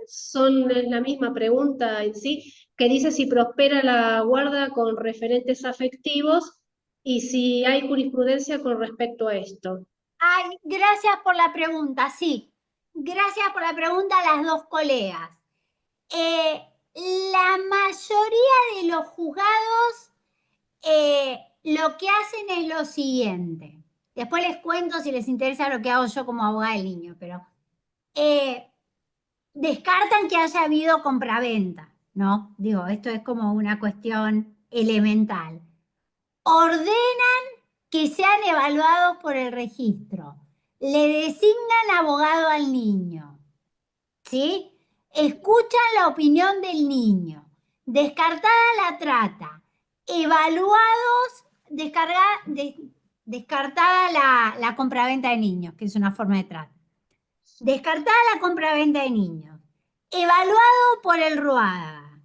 son la misma pregunta en sí, que dice si prospera la guarda con referentes afectivos y si hay jurisprudencia con respecto a esto. Ay, gracias por la pregunta, sí. Gracias por la pregunta a las dos colegas. La mayoría de los juzgados lo que hacen es lo siguiente. Después les cuento si les interesa lo que hago yo como abogada del niño, pero descartan que haya habido compraventa, ¿no? Digo, esto es como una cuestión elemental. Ordenan que sean evaluados por el registro. Le designan abogado al niño, ¿sí? Escuchan la opinión del niño. Descartada la trata. Evaluados, descartada la compraventa de niños, que es una forma de trata. Descartada la compraventa de niños. Evaluado por el RUADA.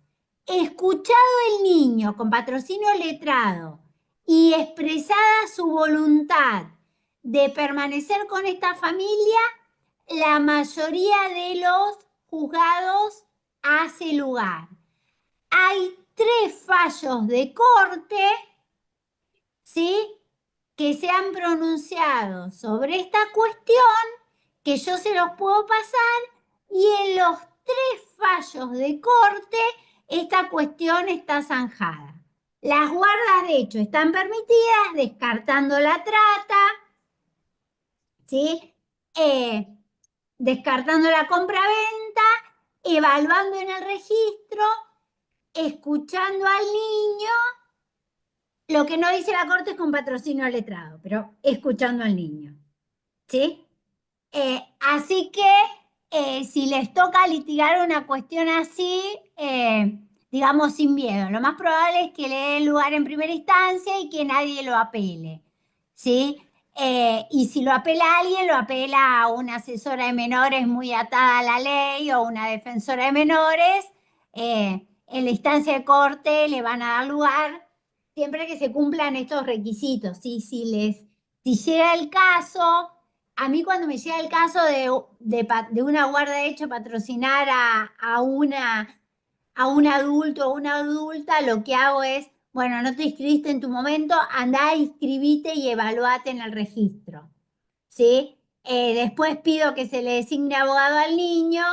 Escuchado el niño con patrocinio letrado y expresada su voluntad de permanecer con esta familia, la mayoría de los juzgados hace lugar. Hay 3 fallos de corte, ¿sí?, que se han pronunciado sobre esta cuestión, que yo se los puedo pasar, y en los 3 fallos de corte esta cuestión está zanjada. Las guardas de hecho están permitidas, descartando la trata, ¿sí? Descartando la compraventa, evaluando en el registro, escuchando al niño. Lo que no dice la Corte es con patrocinio letrado, pero escuchando al niño, ¿sí? Así que si les toca litigar una cuestión así, digamos sin miedo, lo más probable es que le den lugar en primera instancia y que nadie lo apele, ¿sí? Y si lo apela alguien, lo apela a una asesora de menores muy atada a la ley o una defensora de menores. En la instancia de corte le van a dar lugar siempre que se cumplan estos requisitos, ¿sí? Si llega el caso, a mí cuando me llega el caso de una guarda de hecho patrocinar a un adulto o una adulta, lo que hago es, bueno, no te inscribiste en tu momento, andá, inscribite y evaluate en el registro, ¿sí? Después pido que se le designe abogado al niño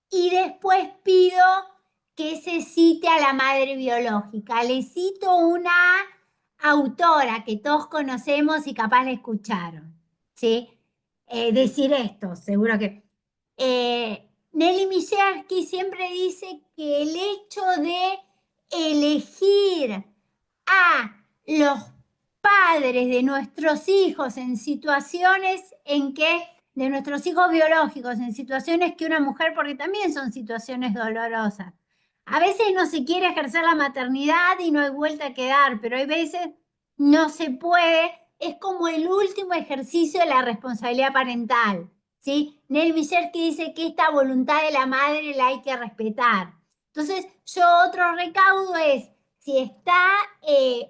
y después pido que se cite a la madre biológica. Le cito una autora que todos conocemos y capaz la escucharon, ¿sí? Decir esto, seguro que... Nelly Mijalski siempre dice que el hecho de elegir a los padres de nuestros hijos en situaciones en que, de nuestros hijos biológicos, en situaciones que una mujer, porque también son situaciones dolorosas. A veces no se quiere ejercer la maternidad y no hay vuelta que dar, pero hay veces no se puede. Es como el último ejercicio de la responsabilidad parental, ¿sí? Nelly Mijalski dice que esta voluntad de la madre la hay que respetar. Entonces, yo otro recaudo es, si está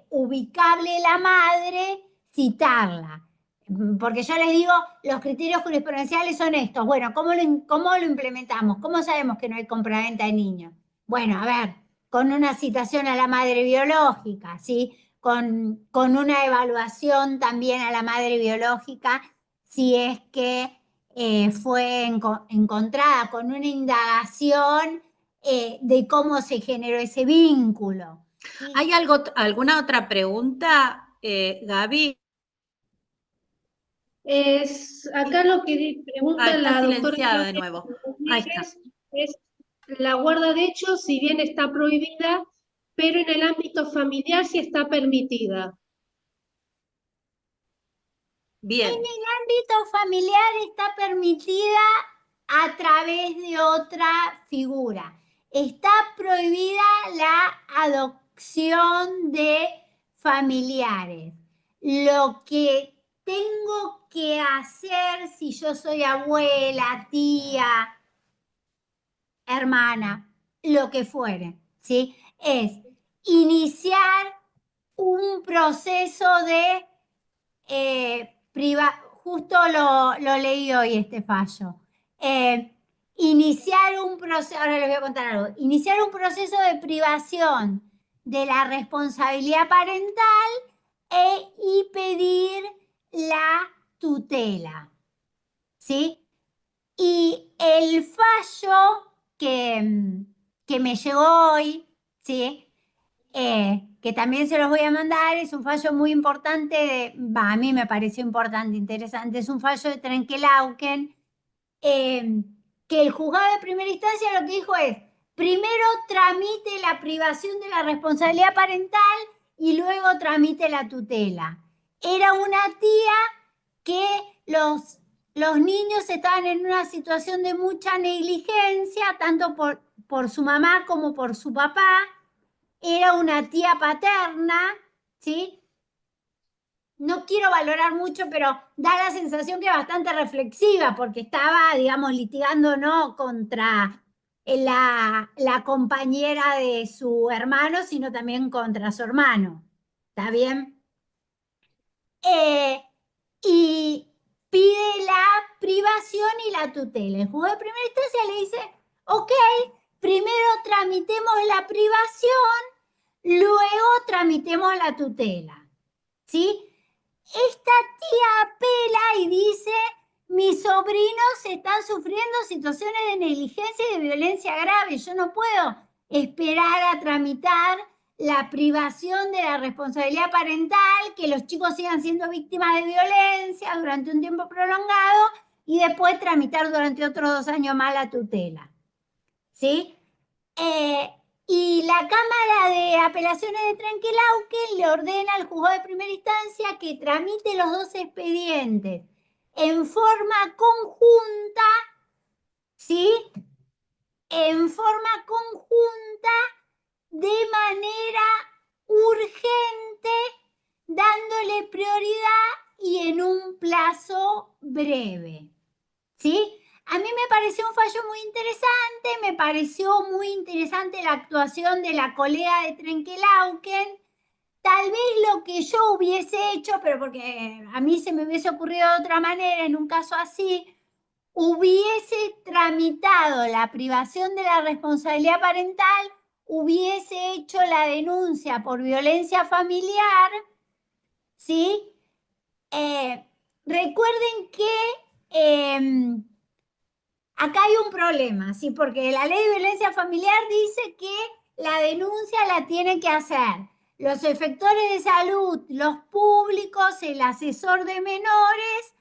ubicable la madre, citarla. Porque yo les digo, los criterios jurisprudenciales son estos. Bueno, ¿cómo lo implementamos? ¿Cómo sabemos que no hay compraventa de niños? Bueno, a ver, con una citación a la madre biológica, ¿sí? Con una evaluación también a la madre biológica, si es que fue encontrada, con una indagación de cómo se generó ese vínculo. ¿Sí? ¿Hay alguna otra pregunta, Gaby? Acá lo que pregunta está la doctora silenciado de nuevo. Ahí está. es la guarda de hecho, si bien está prohibida, pero en el ámbito familiar sí está permitida. Bien. En el ámbito familiar está permitida a través de otra figura. Está prohibida la adopción de familiares. Lo que tengo que hacer si yo soy abuela, tía, hermana, lo que fuere, ¿sí? Es iniciar un proceso de justo lo leí hoy este fallo. Iniciar un proceso, ahora les voy a contar algo, iniciar un proceso de privación de la responsabilidad parental y pedir la tutela, ¿sí? Y el fallo que me llegó hoy, ¿sí? Que también se los voy a mandar, es un fallo muy importante, a mí me pareció importante, interesante, es un fallo de Trenkelauken, que el juzgado de primera instancia lo que dijo es, primero tramite la privación de la responsabilidad parental y luego tramite la tutela. Era una tía que los niños estaban en una situación de mucha negligencia, tanto por su mamá como por su papá. Era una tía paterna, ¿sí? No quiero valorar mucho, pero da la sensación que es bastante reflexiva, porque estaba, digamos, litigando no contra la compañera de su hermano, sino también contra su hermano. ¿Está bien? Y pide la privación y la tutela. El juez de primera instancia le dice, ok, primero tramitemos la privación, luego tramitemos la tutela. ¿Sí? Esta tía apela y dice, mis sobrinos están sufriendo situaciones de negligencia y de violencia grave. Yo no puedo esperar a tramitar la privación de la responsabilidad parental, que los chicos sigan siendo víctimas de violencia durante un tiempo prolongado y después tramitar durante otros 2 años más la tutela. ¿Sí? Y la Cámara de Apelaciones de Trenquelauquen le ordena al juzgado de primera instancia que tramite los 2 expedientes en forma conjunta, ¿sí? En forma conjunta, de manera urgente, dándole prioridad y en un plazo breve, ¿sí? A mí me pareció un fallo muy interesante, me pareció muy interesante la actuación de la colega de Trenquelauquen. Tal vez lo que yo hubiese hecho, pero porque a mí se me hubiese ocurrido de otra manera en un caso así, hubiese tramitado la privación de la responsabilidad parental, hubiese hecho la denuncia por violencia familiar, ¿sí? Recuerden que acá hay un problema, ¿sí? Porque la ley de violencia familiar dice que la denuncia la tienen que hacer los efectores de salud, los públicos, el asesor de menores,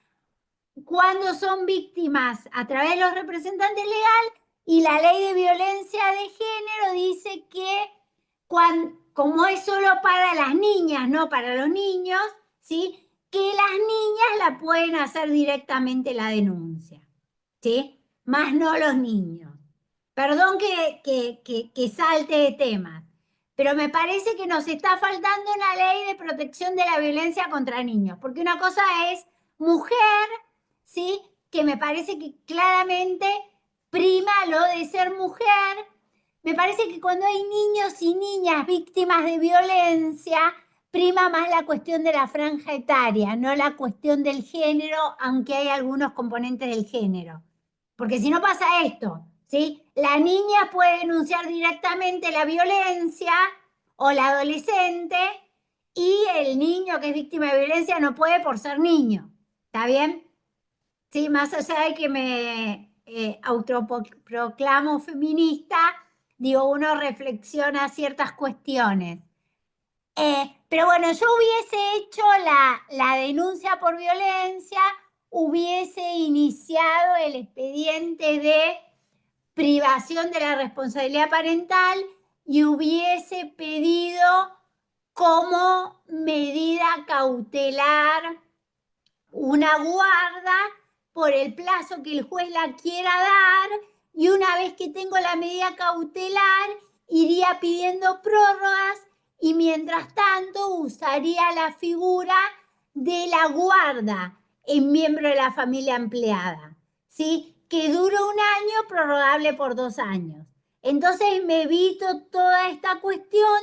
cuando son víctimas a través de los representantes legales, y la ley de violencia de género dice que como es solo para las niñas, no para los niños, ¿sí? Que las niñas la pueden hacer directamente la denuncia, ¿sí? Más no los niños. Perdón que salte de temas, pero me parece que nos está faltando una ley de protección de la violencia contra niños, porque una cosa es mujer, ¿sí? Que me parece que claramente prima lo de ser mujer. Me parece que cuando hay niños y niñas víctimas de violencia, prima más la cuestión de la franja etaria, no la cuestión del género, aunque hay algunos componentes del género. Porque si no pasa esto, ¿sí? La niña puede denunciar directamente la violencia o la adolescente y el niño que es víctima de violencia no puede por ser niño. ¿Está bien? Sí, más allá de que me autoproclamo feminista, digo, uno reflexiona ciertas cuestiones. Pero bueno, yo hubiese hecho la denuncia por violencia, hubiese iniciado el expediente de privación de la responsabilidad parental y hubiese pedido como medida cautelar una guarda por el plazo que el juez la quiera dar, y una vez que tengo la medida cautelar iría pidiendo prórrogas y mientras tanto usaría la figura de la guarda en miembro de la familia empleada, ¿sí? Que dura 1 año, prorrogable por 2 años. Entonces me evito toda esta cuestión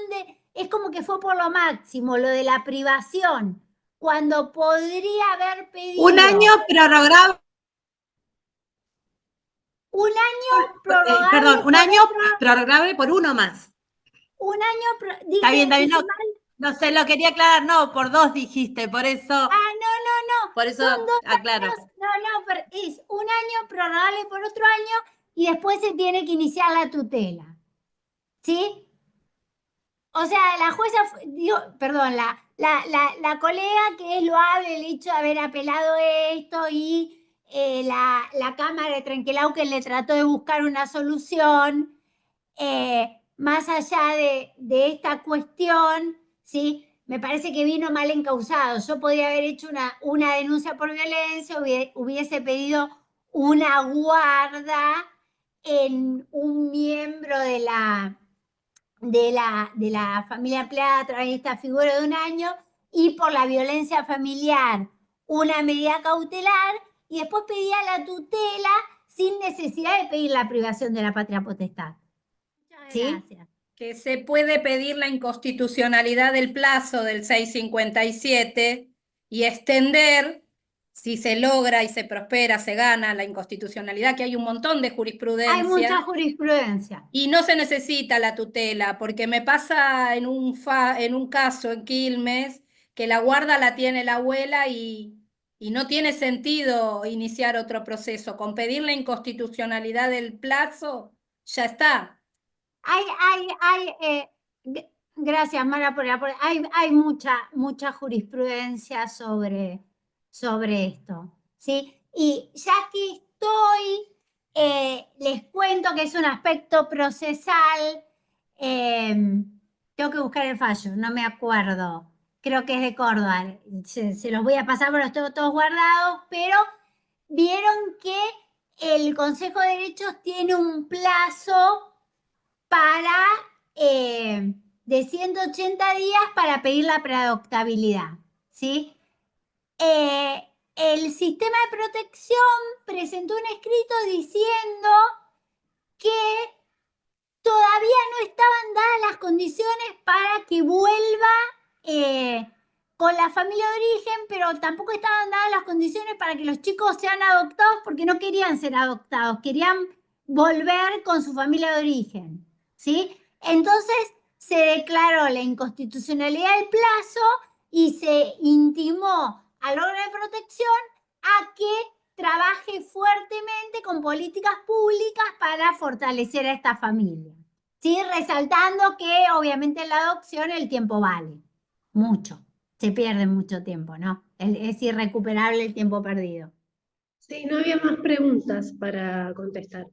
es como que fue por lo máximo, lo de la privación, cuando podría haber pedido 1 año prorrogable. 1 año prorrogable Perdón, 1 por año otro, prorrogable por 1 más. 1 año, Está bien, dije no, mal. no se lo quería aclarar, no, por 2 dijiste, por eso No, son 2 aclaro. años, no, pero es 1 año prorrogable por otro año y después se tiene que iniciar la tutela, ¿sí? O sea, la jueza, perdón, la colega que es loable el hecho de haber apelado esto y la Cámara de Trenquelauquen le trató de buscar una solución, más allá de esta cuestión, ¿sí? Me parece que vino mal encausado. Yo podría haber hecho una denuncia por violencia, hubiese pedido una guarda en un miembro de la familia empleada a través de esta figura de un año, y por la violencia familiar una medida cautelar, y después pedía la tutela sin necesidad de pedir la privación de la patria potestad. Muchas ¿Sí? gracias. Que se puede pedir la inconstitucionalidad del plazo del 657 y extender, si se logra y se prospera, se gana la inconstitucionalidad, que hay un montón de jurisprudencia. Hay mucha jurisprudencia. Y no se necesita la tutela, porque me pasa en un caso en Quilmes que la guarda la tiene la abuela y no tiene sentido iniciar otro proceso. Con pedir la inconstitucionalidad del plazo, ya está. Gracias, Mara, por el aporte. Hay mucha jurisprudencia sobre esto, ¿sí? Y ya que estoy, les cuento que es un aspecto procesal. Tengo que buscar el fallo, no me acuerdo. Creo que es de Córdoba. Se los voy a pasar, pero los tengo todos guardados, pero vieron que el Consejo de Derechos tiene un plazo para de 180 días para pedir la preadoptabilidad, ¿sí? El sistema de protección presentó un escrito diciendo que todavía no estaban dadas las condiciones para que vuelva con la familia de origen, pero tampoco estaban dadas las condiciones para que los chicos sean adoptados, porque no querían ser adoptados, querían volver con su familia de origen, ¿sí? Entonces se declaró la inconstitucionalidad del plazo y se intimó al órgano de protección a que trabaje fuertemente con políticas públicas para fortalecer a esta familia, ¿sí? Resaltando que obviamente en la adopción el tiempo vale mucho, se pierde mucho tiempo, ¿no? Es irrecuperable el tiempo perdido. Sí, no había más preguntas para contestar.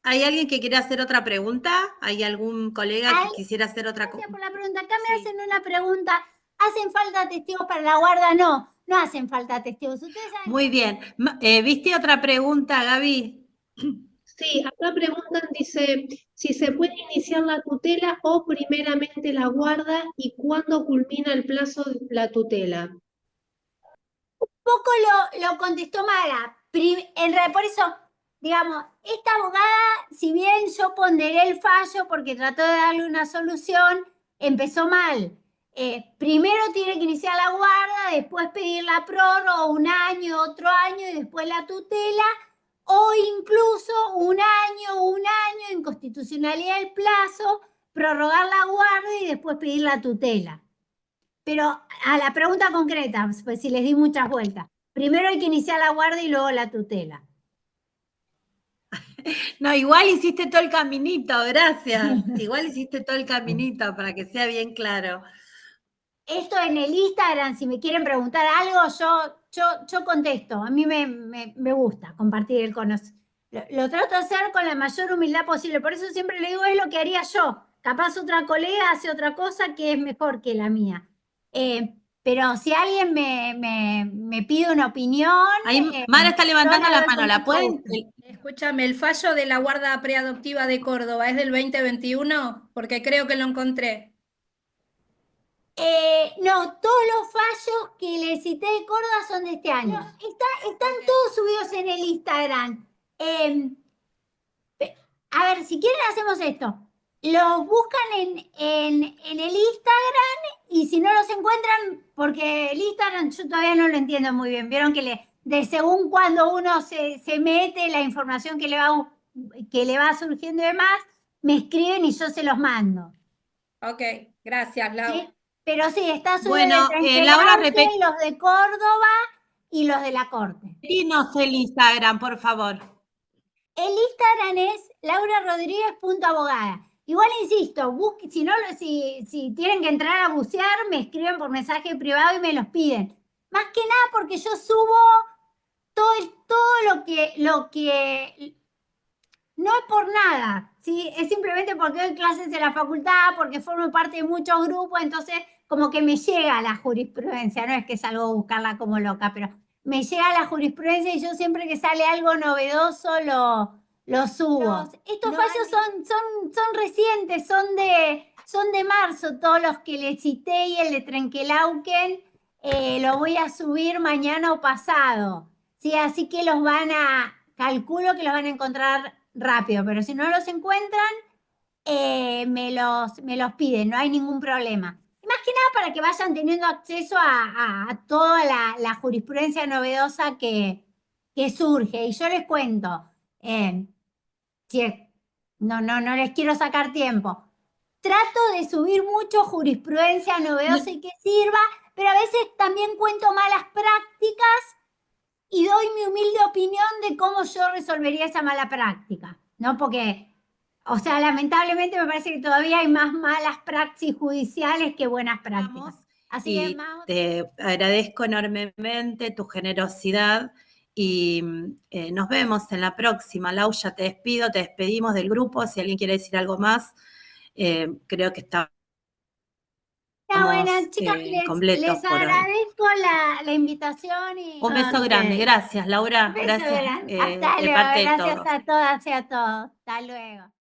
¿Hay alguien que quiera hacer otra pregunta? ¿Hay algún colega que quisiera hacer otra cosa? Gracias por la pregunta. Acá me hacen una pregunta. ¿Hacen falta testigos para la guarda? No, no hacen falta testigos. Ustedes saben. Muy bien. ¿Viste otra pregunta, Gaby? Sí, acá preguntan, dice, si se puede iniciar la tutela o primeramente la guarda y cuándo culmina el plazo de la tutela. Poco lo contestó Mara. Por eso, digamos, esta abogada, si bien yo ponderé el fallo porque trató de darle una solución, empezó mal. Primero tiene que iniciar la guarda, después pedir la prórroga, un año, otro año y después la tutela, o incluso un año, inconstitucionalidad del plazo, prorrogar la guarda y después pedir la tutela. Pero a la pregunta concreta, pues si les di muchas vueltas. Primero hay que iniciar la guardia y luego la tutela. No, igual hiciste todo el caminito, gracias. Igual hiciste todo el caminito para que sea bien claro. Esto en el Instagram, si me quieren preguntar algo, yo contesto. A mí me gusta compartir el conocimiento. Lo trato de hacer con la mayor humildad posible. Por eso siempre le digo, es lo que haría yo. Capaz otra colega hace otra cosa que es mejor que la mía. Pero si alguien me pide una opinión... Ahí Mara está levantando la mano, ¿la pueden? Escúchame, el fallo de la guarda preadoptiva de Córdoba es del 2021, porque creo que lo encontré. No, todos los fallos que les cité de Córdoba son de este año. Están todos subidos en el Instagram. A ver, si quieren hacemos esto. Los buscan en el Instagram y si no los encuentran, porque el Instagram yo todavía no lo entiendo muy bien. Vieron que de según cuando uno se mete la información que le va surgiendo y demás, me escriben y yo se los mando. Ok, gracias, Lau. ¿Sí? Pero sí, está subido Bueno, Laura, los de Córdoba y los de la Corte. Dinos el Instagram, por favor. El Instagram es laurarodríguez.abogada. Igual insisto, si tienen que entrar a bucear, me escriben por mensaje privado y me los piden. Más que nada porque yo subo todo lo que no es por nada, ¿sí? Es simplemente porque doy clases en la facultad, porque formo parte de muchos grupos, entonces como que me llega la jurisprudencia, no es que salgo a buscarla como loca, pero me llega la jurisprudencia y yo siempre que sale algo novedoso lo subo. Estos fallos son recientes, son de marzo, todos los que le cité, y el de Trenquelauquen lo voy a subir mañana o pasado. Sí, así que calculo que los van a encontrar rápido, pero si no los encuentran, me los piden, no hay ningún problema. Y más que nada para que vayan teniendo acceso a toda la jurisprudencia novedosa que surge. Y yo les cuento, no les quiero sacar tiempo. Trato de subir mucho jurisprudencia novedosa y que sirva, pero a veces también cuento malas prácticas y doy mi humilde opinión de cómo yo resolvería esa mala práctica, ¿no? Porque, o sea, lamentablemente me parece que todavía hay más malas praxis judiciales que buenas prácticas. Así que, Y te agradezco enormemente tu generosidad y nos vemos en la próxima. Lau, ya te despedimos del grupo. Si alguien quiere decir algo más, creo que está. Bueno, chicas, completos les por hoy. agradezco la invitación. Un beso grande, gracias Laura, Un beso gracias grande. de Hasta luego, parte de gracias todos. a todas y a todos. Hasta luego.